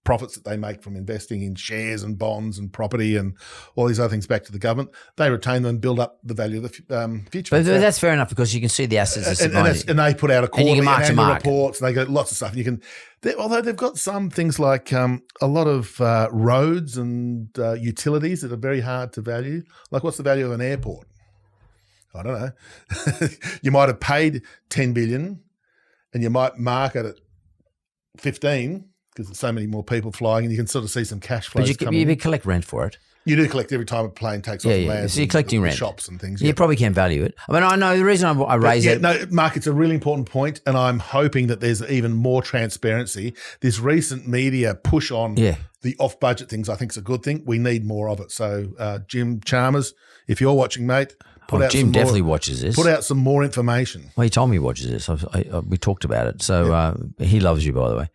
profits that they make from investing in shares and bonds and property and all these other things back to the government. They retain them and build up the value of the future. But that's fair enough because you can see the assets. And they put out a quarterly and annual reports, and they got lots of stuff. And although they've got some things like a lot of roads and utilities that are very hard to value. Like, what's the value of an airport? I don't know. You might have paid $10 billion and you might market at 15 because there's so many more people flying, and you can sort of see some cash flows coming. But you collect rent for it. You do collect every time a plane takes off and lands. So you're collecting the rent. Shops and things. You probably can value it. I mean, I know the reason I raise it. No, Mark, it's a really important point, and I'm hoping that there's even more transparency. This recent media push on the off-budget things, I think, is a good thing. We need more of it. So, Jim Chalmers, if you're watching, mate, Jim definitely watches this. Put out some more information. Well, he told me he watches this. We talked about it. So he loves you, by the way.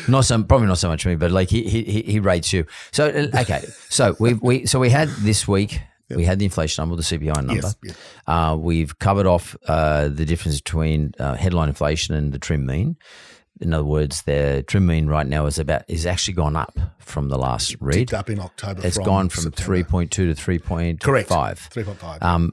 Probably not so much me, but like he rates you. So okay, so we had this week. We had the inflation number, the CPI number. Yes. We've covered off the difference between headline inflation and the trim mean. In other words, the trim mean right now is actually gone up from the last read. Ticked up in October. It's gone from 3.2 to 3.5. Correct. 3.5.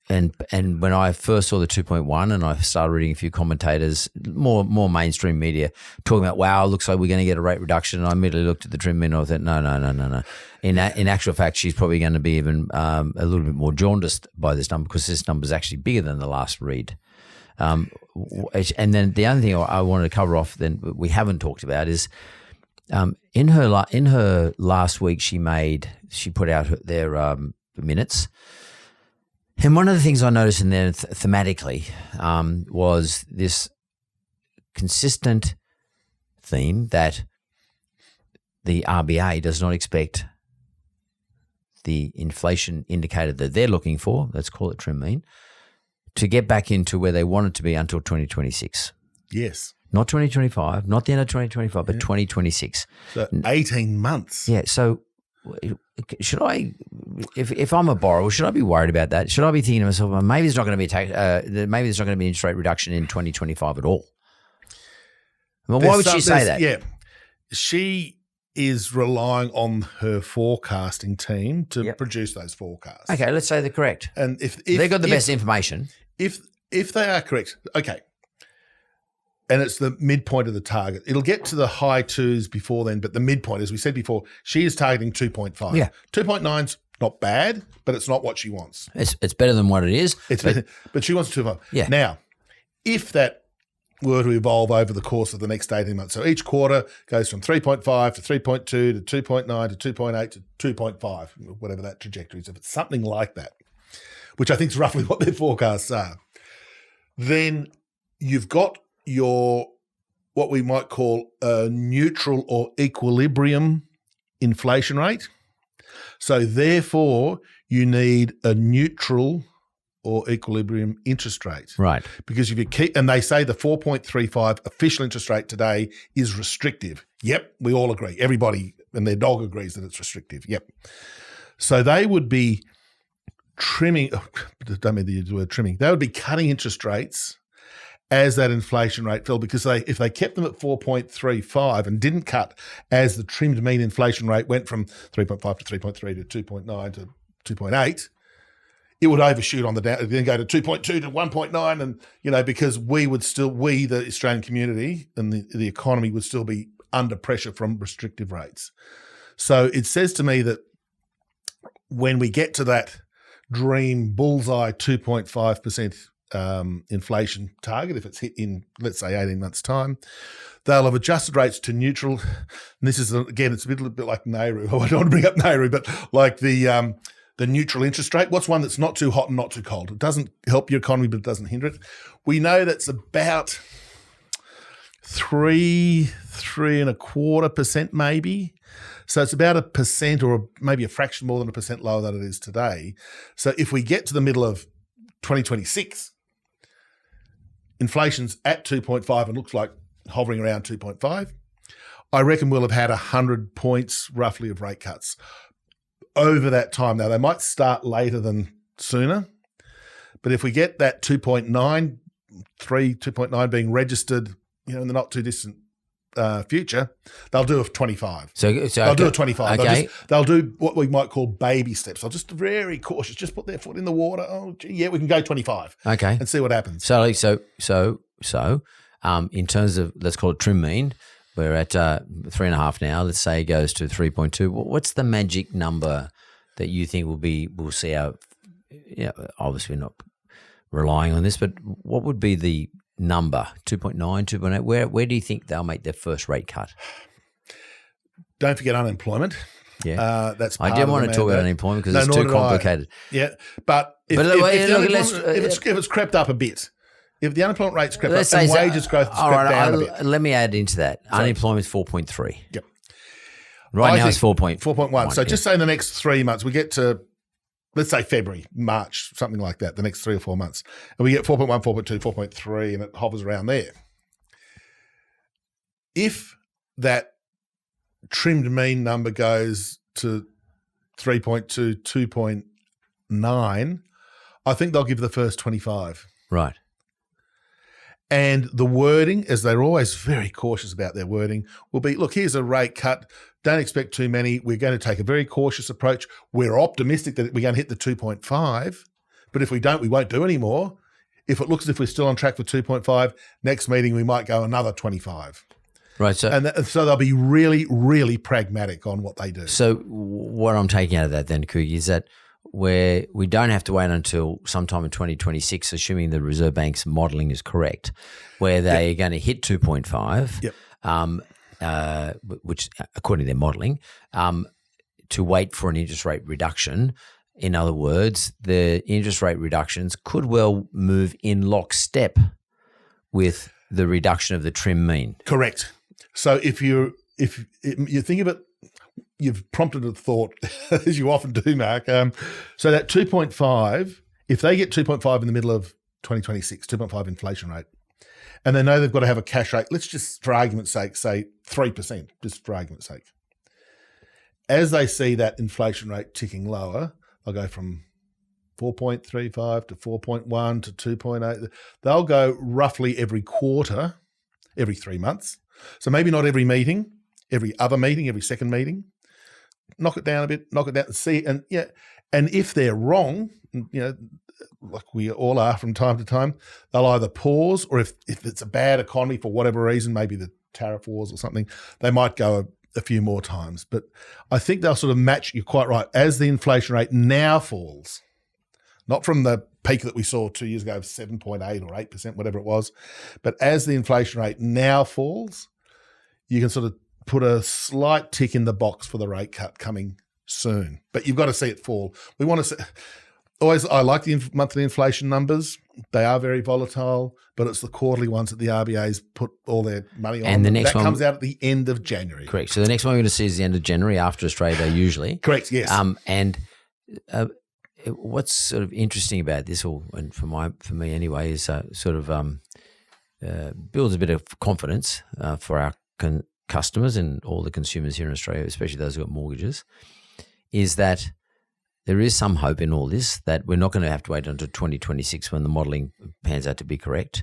And when I first saw the 2.1 and I started reading a few commentators, more mainstream media, talking about, wow, looks like we're going to get a rate reduction. And I immediately looked at the trim min and I thought, no. In actual fact, she's probably going to be even a little bit more jaundiced by this number because this number is actually bigger than the last read. And then the other thing I wanted to cover off then we haven't talked about is in her last week she put out their minutes. And one of the things I noticed in there thematically was this consistent theme that the RBA does not expect the inflation indicator that they're looking for, let's call it trim mean, to get back into where they want it to be until 2026. Yes. Not 2025, not the end of 2025, but 2026. So 18 months. Yeah, so should I, if I'm a borrower, should I be worried about that? Should I be thinking to myself, well, maybe there's not going to be maybe there's not going to be interest rate reduction in 2025 at all? Well, why would she say that? Yeah, she is relying on her forecasting team to produce those forecasts. Okay, let's say they're correct. And if they've got the best information, if they are correct, okay. And it's the midpoint of the target. It'll get to the high twos before then, but the midpoint, as we said before, she is targeting 2.5. Yeah. 2.9's not bad, but it's not what she wants. It's better than what it is. But she wants 2.5. Yeah. Now, if that were to evolve over the course of the next 18 months, so each quarter goes from 3.5 to 3.2 to 2.9 to 2.8 to 2.5, whatever that trajectory is, if it's something like that, which I think is roughly what their forecasts are, then you've got your what we might call a neutral or equilibrium inflation rate. So therefore, you need a neutral or equilibrium interest rate. Right. Because if you keep, and they say the 4.35 official interest rate today is restrictive. Yep, we all agree. Everybody and their dog agrees that it's restrictive. Yep. So they would be trimming, don't mean to use the word trimming, they would be cutting interest rates as that inflation rate fell, because if they kept them at 4.35 and didn't cut as the trimmed mean inflation rate went from 3.5 to 3.3 to 2.9 to 2.8, it would overshoot on the down, then go to 2.2 to 1.9, and because we, the Australian community and the economy would still be under pressure from restrictive rates. So it says to me that when we get to that dream bullseye 2.5% inflation target, if it's hit in, let's say, 18 months' time, they'll have adjusted rates to neutral. And this is, again, it's a little bit like Nehru. I don't want to bring up Nehru, but like the neutral interest rate. What's one that's not too hot and not too cold? It doesn't help your economy, but it doesn't hinder it. We know that's about 3.25% maybe. So it's about 1% or maybe a fraction more than 1% lower than it is today. So if we get to the middle of 2026, inflation's at 2.5 and looks like hovering around 2.5, I reckon we'll have had 100 points roughly of rate cuts over that time. Now, they might start later than sooner, but if we get that 2.9 being registered, in the not too distant future, they'll do a 25. So they'll do a 25. Okay. They'll do what we might call baby steps. They'll just very cautious, just put their foot in the water. Oh, gee, yeah, we can go 25. Okay. And see what happens. So in terms of, let's call it trim mean, we're at 3.5 now. Let's say it goes to 3.2. What's the magic number that you think we'll see our, obviously we're not relying on this, but what would be the number? 2.9, 2.8? Where do you think they'll make their first rate cut? Don't forget unemployment. Yeah. That's I part didn't of want the to talk about mandate. unemployment because No, it's nor too did I. complicated. Yeah, but if it's crept up a bit, if the unemployment rate's crept up and wages growth has crept down a bit. Let me add into that. Unemployment's 4.3. Yep. Right now it's 4.1. So just say in the next 3 months, we get to, let's say February, March, something like that, the next 3 or 4 months, and we get 4.1, 4.2, 4.3, and it hovers around there. If that trimmed mean number goes to 3.2, 2.9, I think they'll give the first 25. Right. And the wording, as they're always very cautious about their wording, will be, look, here's a rate cut. Don't expect too many. We're going to take a very cautious approach. We're optimistic that we're going to hit the 2.5. But if we don't, we won't do any more. If it looks as if we're still on track for 2.5, next meeting we might go another 25. Right. So they'll be really, really pragmatic on what they do. So what I'm taking out of that then, Kouk, is that where we don't have to wait until sometime in 2026, assuming the Reserve Bank's modelling is correct, where they are going to hit 2.5, which according to their modelling, to wait for an interest rate reduction. In other words, the interest rate reductions could well move in lockstep with the reduction of the trim mean. Correct. So if you think of it, you've prompted a thought, as you often do, Mark. So that 2.5, if they get 2.5 in the middle of 2026, 2.5 inflation rate, and they know they've got to have a cash rate, let's just, for argument's sake, say 3%, just for argument's sake. As they see that inflation rate ticking lower, they'll go from 4.35 to 4.1 to 2.8. They'll go roughly every quarter, every 3 months. So maybe not every meeting, every other meeting, every second meeting. Knock it down a bit, knock it down, see, and if they're wrong, like we all are from time to time, they'll either pause, or if it's a bad economy for whatever reason, maybe the tariff wars or something, they might go a few more times. But I think they'll sort of match, you're quite right, as the inflation rate now falls, not from the peak that we saw 2 years ago of 7.8 or 8%, whatever it was, but as the inflation rate now falls, you can sort of put a slight tick in the box for the rate cut coming soon. But you've got to see it fall. We want to see, I like the monthly inflation numbers. They are very volatile, but it's the quarterly ones that the RBA's put all their money on. And the next one comes out at the end of January. Correct. So the next one we're going to see is the end of January after Australia Day usually. Correct, yes. What's sort of interesting about this, and for me anyway, is builds a bit of confidence for our customers and all the consumers here in Australia, especially those who got mortgages, is that there is some hope in all this, that we're not going to have to wait until 2026 when the modelling pans out to be correct.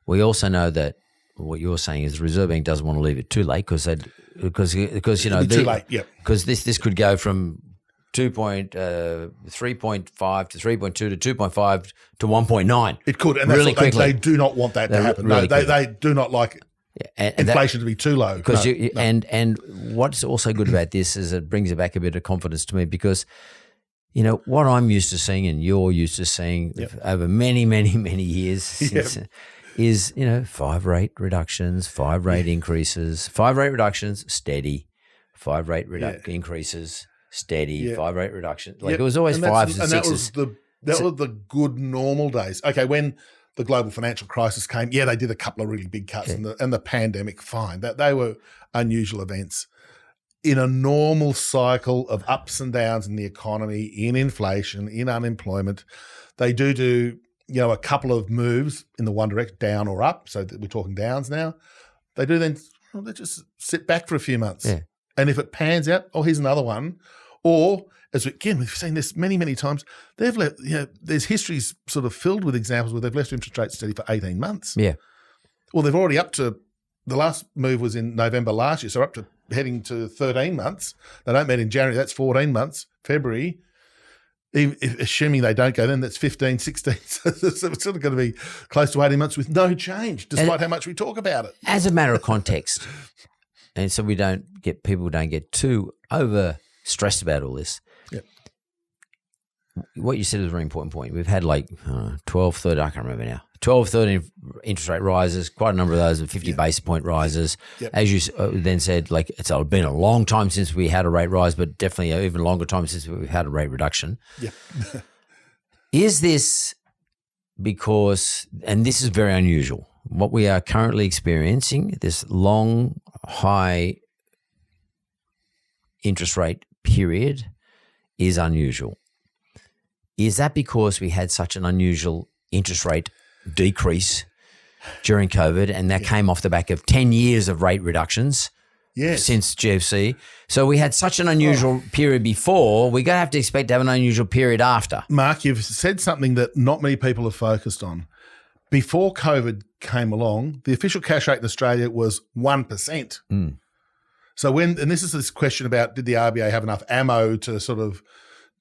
We also know that what you're saying is the Reserve Bank doesn't want to leave it too late because too late, yeah. Because this could go from 3.5 to 3.2 to 2.5 to 1.9. It could, and really that's quickly. They do not want that to happen. Really they do not like inflation to be too low. And what's also good about this is it brings it back a bit of confidence to me, because what I'm used to seeing and you're used to seeing over many, many, many years since, is 5 rate reductions, 5 rate increases, 5 rate reductions, steady, 5 rate increases, steady, 5 rate reductions. Like it was always 5s and 6s. That was the good normal days. Okay, when the global financial crisis came, they did a couple of really big cuts, and the pandemic, fine. That they were unusual events. In a normal cycle of ups and downs in the economy, in inflation, in unemployment, they do a couple of moves in the one direction, down or up. So we're talking downs now. They do then. They just sit back for a few months, and if it pans out, here's another one. Or we've seen this many, many times. They've left. There's histories sort of filled with examples where they've left interest rates steady for 18 months. Yeah. Well, they've already up to, the last move was in November last year, so up to heading to 13 months. They don't meet in January. That's 14 months. February, assuming they don't go, then that's 15, 16. So it's sort of going to be close to 18 months with no change, despite how much we talk about it. As a matter of context, and so people don't get too over stressed about all this. Yep. What you said is a very important point. We've had 12, 13, I can't remember now, 12, 13 interest rate rises, quite a number of those are 50 basis point rises. Yep. As you then said, like it's been a long time since we had a rate rise, but definitely an even longer time since we've had a rate reduction. Yep. Is this because, and this is very unusual, what we are currently experiencing, this long, high interest rate period is unusual. Is that because we had such an unusual interest rate decrease during COVID, and that came off the back of 10 years of rate reductions since GFC? So we had such an unusual period before, we're going to have to expect to have an unusual period after. Mark, you've said something that not many people have focused on. Before COVID came along, the official cash rate in Australia was 1%. Mm. So and this is this question about, did the RBA have enough ammo to sort of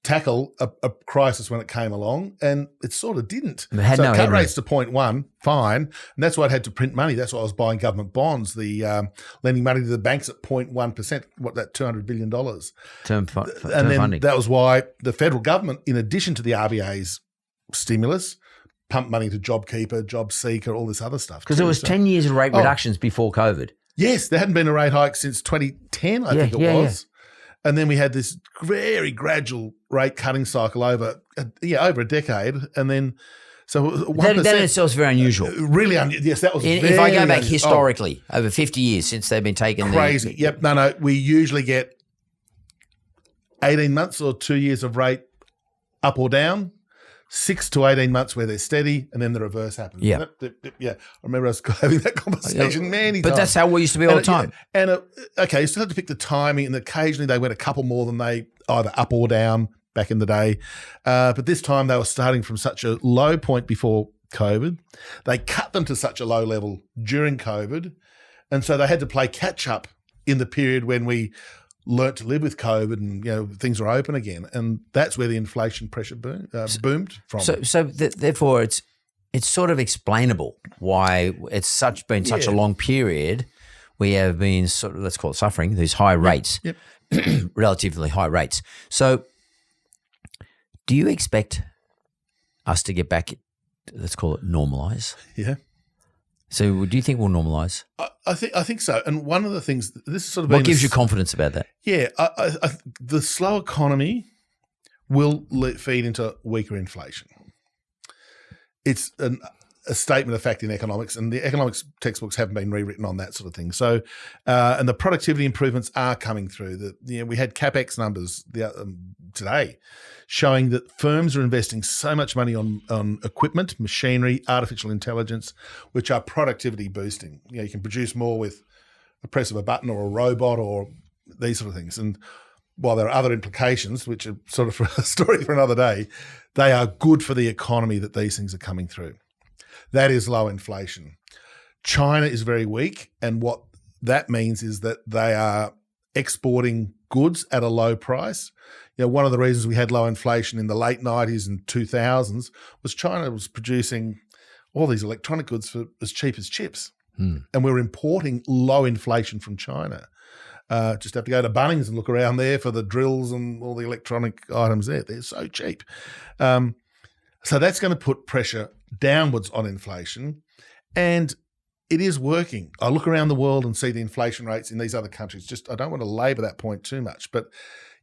tackle a crisis when it came along, and it sort of didn't. It had so no cut headroom. rates to 0.1, fine, and that's why it had to print money. That's why I was buying government bonds, the lending money to the banks at 0.1%, what, that $200 billion. Term And then funding. that was why the federal government, in addition to the RBA's stimulus, pumped money to JobKeeper, JobSeeker, all this other stuff. Because there was 10 years of rate Oh. reductions before COVID. Yes, there hadn't been a rate hike since 2010, I think it was. And then we had this very gradual rate cutting cycle over a decade. And then, so 1%. That in itself is very unusual. Really, yes, that was very If I go back unusual. historically, over 50 years since they've been taken. Crazy. Yep. No, we usually get 18 months or 2 years of rate up or down, 6 to 18 months where they're steady, and then the reverse happens. Yeah. Yeah. I remember us having that conversation many times. But that's how we used to be all the time. And you still had to pick the timing, and occasionally they went a couple more than they either up or down back in the day. But this time they were starting from such a low point before COVID. They cut them to such a low level during COVID. And so they had to play catch up in the period when we learnt to live with COVID and things were open again, and that's where the inflation pressure boomed from. So therefore, it's sort of explainable why it's been such a long period. We have been sort of, let's call it suffering, these high rates, relatively high rates. So, do you expect us to get back? Let's call it normalize. Yeah. So, do you think we'll normalise? I think so. And one of the things, this is sort of what gives you confidence about that? Yeah, the slow economy will feed into weaker inflation. It's a statement of fact in economics, and the economics textbooks haven't been rewritten on that sort of thing. So, and the productivity improvements are coming through. We had CapEx numbers today showing that firms are investing so much money on equipment, machinery, artificial intelligence, which are productivity boosting. You can produce more with the press of a button or a robot or these sort of things. And while there are other implications, which are sort of a story for another day, they are good for the economy that these things are coming through. That is low inflation. China is very weak, and what that means is that they are exporting goods at a low price. One of the reasons we had low inflation in the late 90s and 2000s was China was producing all these electronic goods for as cheap as chips. And we were importing low inflation from China. Just have to go to Bunnings and look around there for the drills and all the electronic items there. They're so cheap. So that's going to put pressure downwards on inflation, and it is working. I look around the world and see the inflation rates in these other countries. I don't want to labour that point too much, but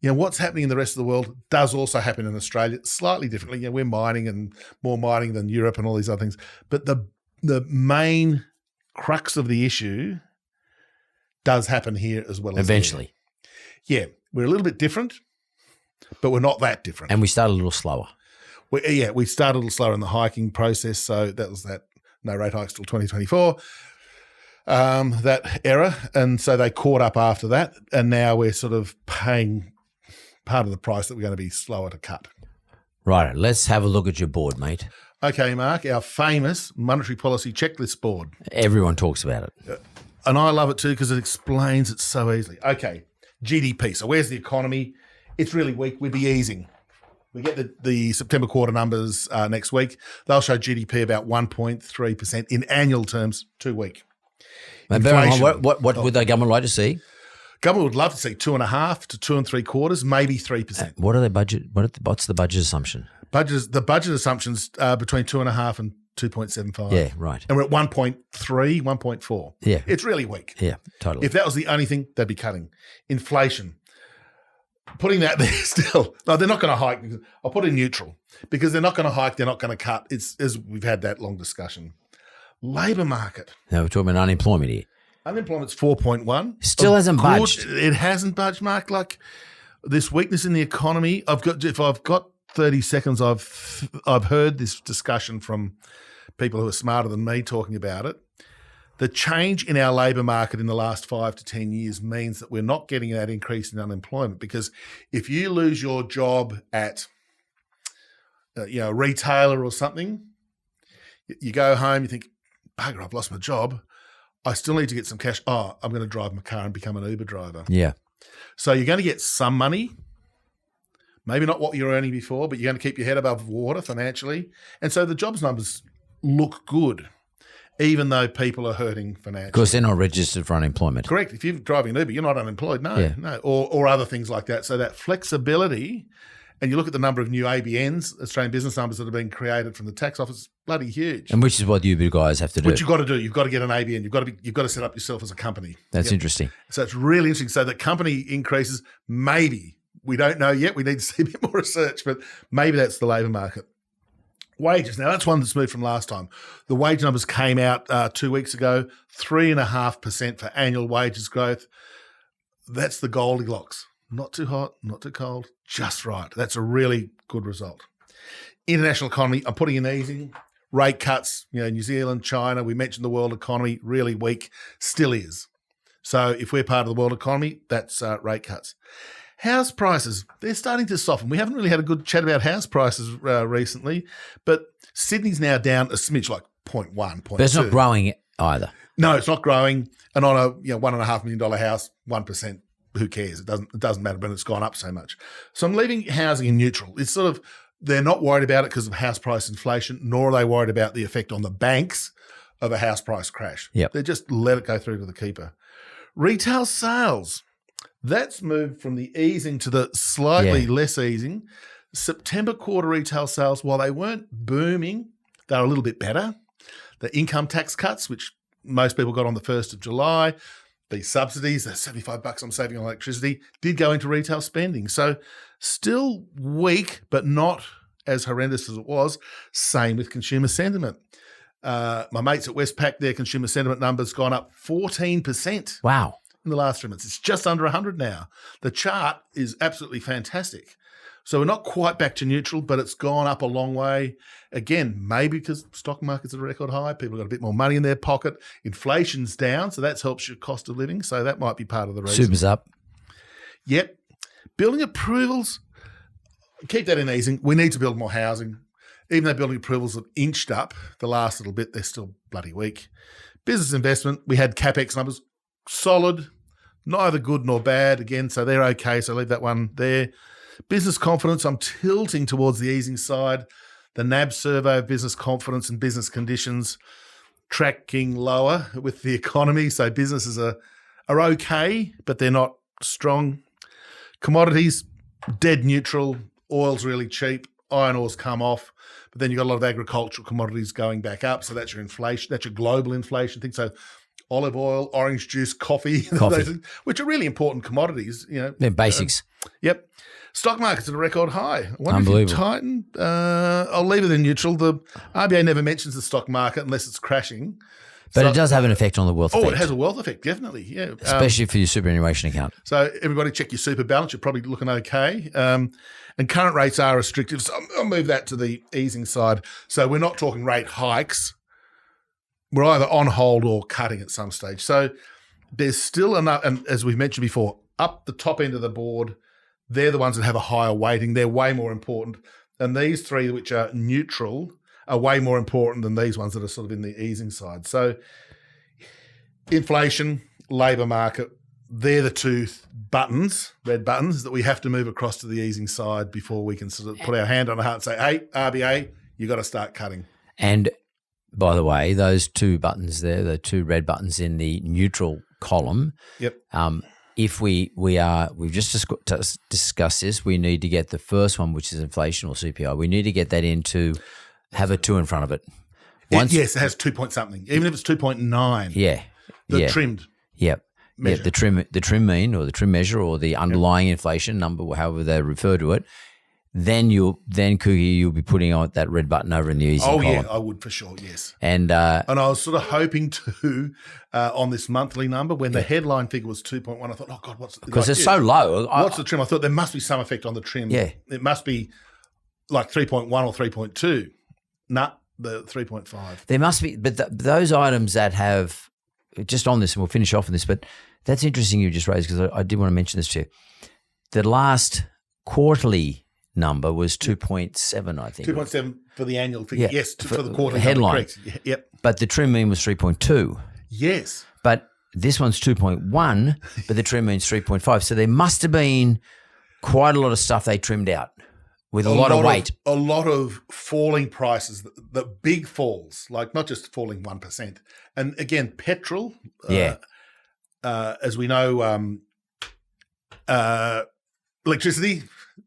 what's happening in the rest of the world does also happen in Australia, slightly differently. We're mining and more mining than Europe and all these other things, but the main crux of the issue does happen here as well. Eventually. Yeah, we're a little bit different, but we're not that different. And we start a little slower. We started a little slower in the hiking process, so that was that no rate hikes till 2024, that era. And so they caught up after that, and now we're sort of paying part of the price that we're going to be slower to cut. Right, let's have a look at your board, mate. Okay, Mark, our famous monetary policy checklist board. Everyone talks about it. And I love it too because it explains it so easily. Okay, GDP. So where's the economy? It's really weak. We'd be easing. We get the September quarter numbers next week. They'll show GDP about 1.3% in annual terms, too weak. Inflation, what would the government like to see? Government would love to see 2.5 to 2 3/4, maybe 3%. What are their budget? What's the budget assumption? The budget assumptions are between 2.5 and 2.75. Yeah, right. And we're at 1.3, 1.4. Yeah. It's really weak. Yeah, totally. If that was the only thing, they'd be cutting. Inflation. Putting that there still. No, they're not going to hike. I'll put it in neutral because they're not going to hike. They're not going to cut. It's as we've had that long discussion. Labour market. Now we're talking about unemployment here. Unemployment's 4.1. Still hasn't budged. It hasn't budged, Mark. Like this weakness in the economy. If I've got 30 seconds, I've heard this discussion from people who are smarter than me talking about it. The change in our labour market in the last 5 to 10 years means that we're not getting that increase in unemployment because if you lose your job at a retailer or something, you go home, you think, bugger, I've lost my job. I still need to get some cash. Oh, I'm going to drive my car and become an Uber driver. Yeah. So you're going to get some money, maybe not what you were earning before, but you're going to keep your head above water financially. And so the jobs numbers look good, even though people are hurting financially. Because they're not registered for unemployment. Correct. If you're driving an Uber, you're not unemployed. No. Or other things like that. So that flexibility, and you look at the number of new ABNs, Australian business numbers that have been created from the tax office, bloody huge. And which is what Uber guys have to do. Which you've got to do. You've got to get an ABN. You've got to set up yourself as a company. That's interesting. So it's really interesting. So the company increases, maybe. We don't know yet. We need to see a bit more research, but maybe that's the labour market. Wages. Now, that's one that's moved from last time. The wage numbers came out 2 weeks ago, 3.5% for annual wages growth. That's the Goldilocks. Not too hot, not too cold, just right. That's a really good result. International economy, I'm putting in easing. Rate cuts, New Zealand, China, we mentioned the world economy, really weak, still is. So if we're part of the world economy, that's rate cuts. House prices, they're starting to soften. We haven't really had a good chat about house prices recently, but Sydney's now down a smidge, like 0.1, 0.2. But it's not growing either. No, it's not growing. And on a $1.5 million house, 1%, who cares? It doesn't matter, but it's gone up so much. So I'm leaving housing in neutral. It's sort of, they're not worried about it because of house price inflation, nor are they worried about the effect on the banks of a house price crash. Yep. They just let it go through to the keeper. Retail sales. That's moved from the easing to the slightly less easing. September quarter retail sales, while they weren't booming, they're a little bit better. The income tax cuts, which most people got on the 1st of July, these subsidies, the $75 I'm saving on electricity, did go into retail spending. So still weak, but not as horrendous as it was. Same with consumer sentiment. My mates at Westpac, their consumer sentiment numbers gone up 14%. Wow. In the last 3 months. It's just under 100 now. The chart is absolutely fantastic. So we're not quite back to neutral, but it's gone up a long way. Again, maybe because stock market's at a record high, people got a bit more money in their pocket. Inflation's down, so that helps your cost of living. So that might be part of the reason. Super's up. Yep. Building approvals, keep that in easing. We need to build more housing. Even though building approvals have inched up the last little bit, they're still bloody weak. Business investment, we had CapEx numbers, solid, neither good nor bad, again, so they're okay, so leave that one there. Business confidence, I'm tilting towards the easing side. The NAB survey of business confidence and business conditions tracking lower with the economy, so businesses are okay, but they're not strong. Commodities, dead neutral. Oil's really cheap. Iron ore's come off, but then you've got a lot of agricultural commodities going back up, so that's your inflation, that's your global inflation thing. So olive oil, orange juice, coffee. Those, which are really important commodities. They're basics. Yep. Stock market's at a record high. I wonder Unbelievable. if you tighten. I'll leave it in neutral. The RBA never mentions the stock market unless it's crashing. But it does have an effect on the wealth effect. Oh, it has a wealth effect, definitely. Yeah, especially for your superannuation account. So everybody check your super balance. You're probably looking okay. And current rates are restrictive. So I'll move that to the easing side. So we're not talking rate hikes. We're either on hold or cutting at some stage. So there's still enough, and as we've mentioned before, up the top end of the board, they're the ones that have a higher weighting. They're way more important. And these three, which are neutral, are way more important than these ones that are sort of in the easing side. So inflation, labour market, they're the two buttons, red buttons, that we have to move across to the easing side before we can sort of put our hand on the heart and say, hey, RBA, you got to start cutting. And by the way, those two buttons there, the two red buttons in the neutral column, yep, if we've just discussed this, we need to get the first one, which is inflation or CPI. We need to get that have a 2 in front of it. Yes, it has 2 point something, even if it's 2.9. Yeah, Trimmed. Yep. Measure. Yeah, the trim mean or the trim measure or the underlying inflation number, however they refer to it. Then Koukie, you'll be putting on that red button over in the easy column. Yeah, I would for sure, yes. And I was sort of hoping to on this monthly number when the headline figure was 2.1. I thought, oh God, because it's so low. What's the trim? I thought there must be some effect on the trim. Yeah, it must be like 3.1 or 3.2. Nah, the 3.5. There must be, but those items that have just on this, and we'll finish off on this. But that's interesting you just raised because I did want to mention this to you. The last quarterly number was 2.7, I think. 2.7 for the annual figure. Yeah, yes, for the quarterly headline. Yep. But the trim mean was 3.2. Yes. But this one's 2.1, but the trim means 3.5. So there must have been quite a lot of stuff they trimmed out with a lot of weight. A lot of falling prices, the big falls, like not just falling 1%. And again, petrol, as we know, electricity,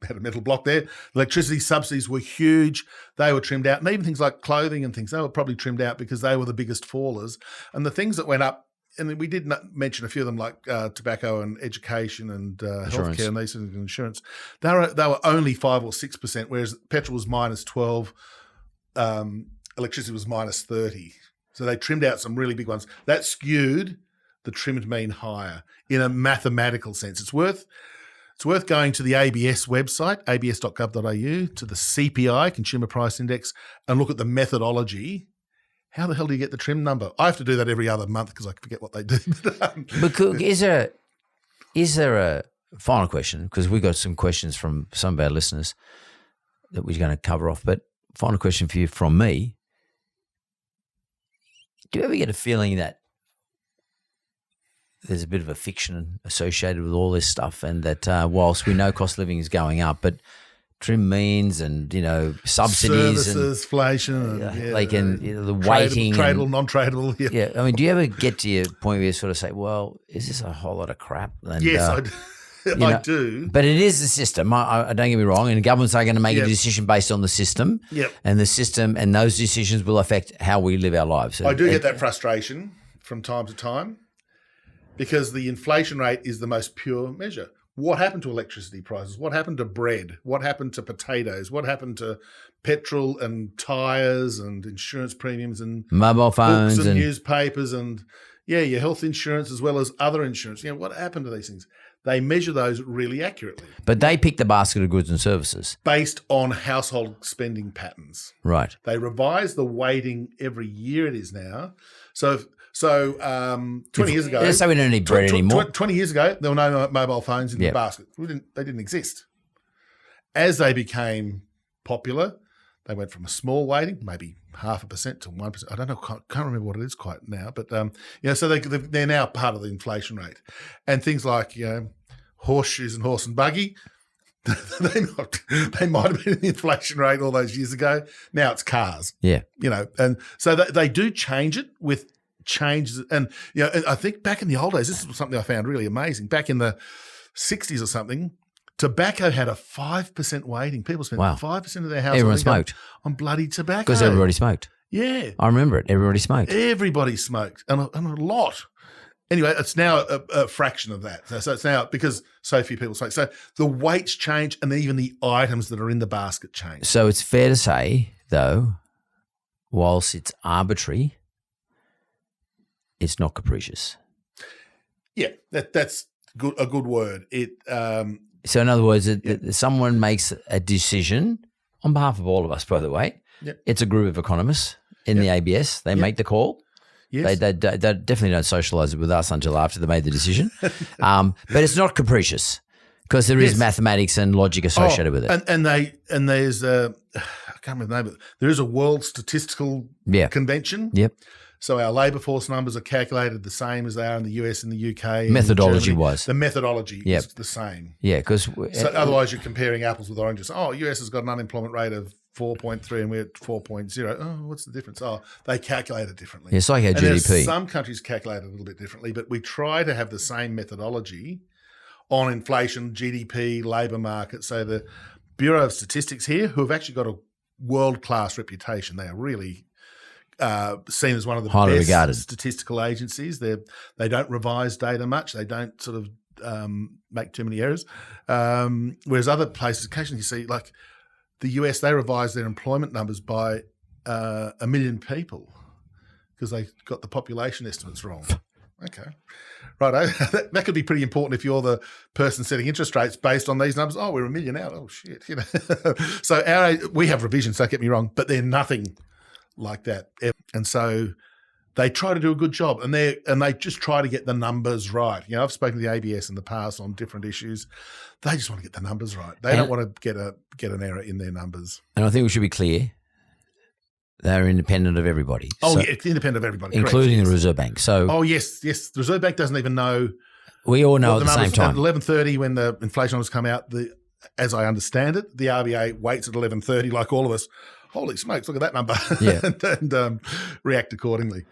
had a mental block there. Electricity subsidies were huge. They were trimmed out. And even things like clothing and things, they were probably trimmed out because they were the biggest fallers. And the things that went up, and we did mention a few of them like tobacco and education and healthcare and these things, insurance. They were only 5 or 6%, whereas petrol was minus 12, electricity was minus 30. So they trimmed out some really big ones. That skewed the trimmed mean higher in a mathematical sense. It's worth going to the ABS website, abs.gov.au, to the CPI, Consumer Price Index, and look at the methodology. How the hell do you get the trim number? I have to do that every other month because I forget what they do. But is there a final question? Because we got some questions from some of our listeners that we're going to cover off. But final question for you from me. Do you ever get a feeling that there's a bit of a fiction associated with all this stuff and that whilst we know cost of living is going up, but trim means and, subsidies services, inflation, and the weighting. Tradable, non-tradable. Yeah. Yeah. I mean, do you ever get to your point where you sort of say, well, is this a whole lot of crap? And, yes, I do. I do. But it is the system. I don't get me wrong. And governments are going to make a decision based on the system. Yep. And the system and those decisions will affect how we live our lives. I do get that frustration from time to time because the inflation rate is the most pure measure. What happened to electricity prices? What happened to bread? What happened to potatoes? What happened to petrol and tyres and insurance premiums and mobile phones books and newspapers and your health insurance as well as other insurance? What happened to these things? They measure those really accurately. But they pick the basket of goods and services. Based on household spending patterns. Right. They revise the weighting every year it is now. So 20 years ago... So we don't need bread anymore. 20 years ago, there were no mobile phones in the basket. They didn't exist. As they became popular, they went from a small weighting, maybe 0.5% to 1%. I don't know, can't remember what it is quite now. But, so they're now part of the inflation rate. And things like, horseshoes and horse and buggy, they might have been in the inflation rate all those years ago. Now it's cars. Yeah. And so they do change it with changes. And, I think back in the old days, this is something I found really amazing. Back in the 60s or something, tobacco had a 5% weighting. People spent 5% of their household Everyone smoked on bloody tobacco. Because everybody smoked. Yeah. I remember it. Everybody smoked. Everybody smoked and a lot. Anyway, it's now a fraction of that. So it's now because so few people smoke. So the weights change and even the items that are in the basket change. So it's fair to say, though, whilst it's arbitrary, it's not capricious. Yeah, that's a good word. So in other words, someone makes a decision on behalf of all of us, by the way. Yep. It's a group of economists in the ABS. They make the call. Yes. They definitely don't socialise it with us until after they made the decision. But it's not capricious because there is mathematics and logic associated with it. And there's I can't remember the name, but there is a World Statistical Convention. Yep. So our labour force numbers are calculated the same as they are in the US and the UK. Methodology-wise. The methodology is the same. Yeah, because... So otherwise you're comparing apples with oranges. Oh, US has got an unemployment rate of 4.3 and we're at 4.0. Oh, what's the difference? Oh, they calculate it differently. Yeah, it's like our GDP. Some countries calculate it a little bit differently, but we try to have the same methodology on inflation, GDP, labour market. So the Bureau of Statistics here, who have actually got a world-class reputation, they are really seen as one of the highly best regarded statistical agencies. They don't revise data much. They don't sort of make too many errors. Whereas other places, occasionally you see, like the US, they revise their employment numbers by 1 million people because they got the population estimates wrong. Okay. Right. That could be pretty important if you're the person setting interest rates based on these numbers. Oh, we're 1 million out. Oh, shit. So we have revisions, don't get me wrong, but they're nothing like that. And so they try to do a good job, and they just try to get the numbers right. I've spoken to the ABS in the past on different issues. They just want to get the numbers right. They don't want to get an error in their numbers. And I think we should be clear. They're independent of everybody. Oh, yeah, it's independent of everybody. Including correct, the Reserve Bank. So, yes. The Reserve Bank doesn't even know. We all know at the same time. At 11:30 when the inflation numbers come out, as I understand it, the RBA waits at 11:30 like all of us. Holy smokes, look at that number. Yeah. and react accordingly.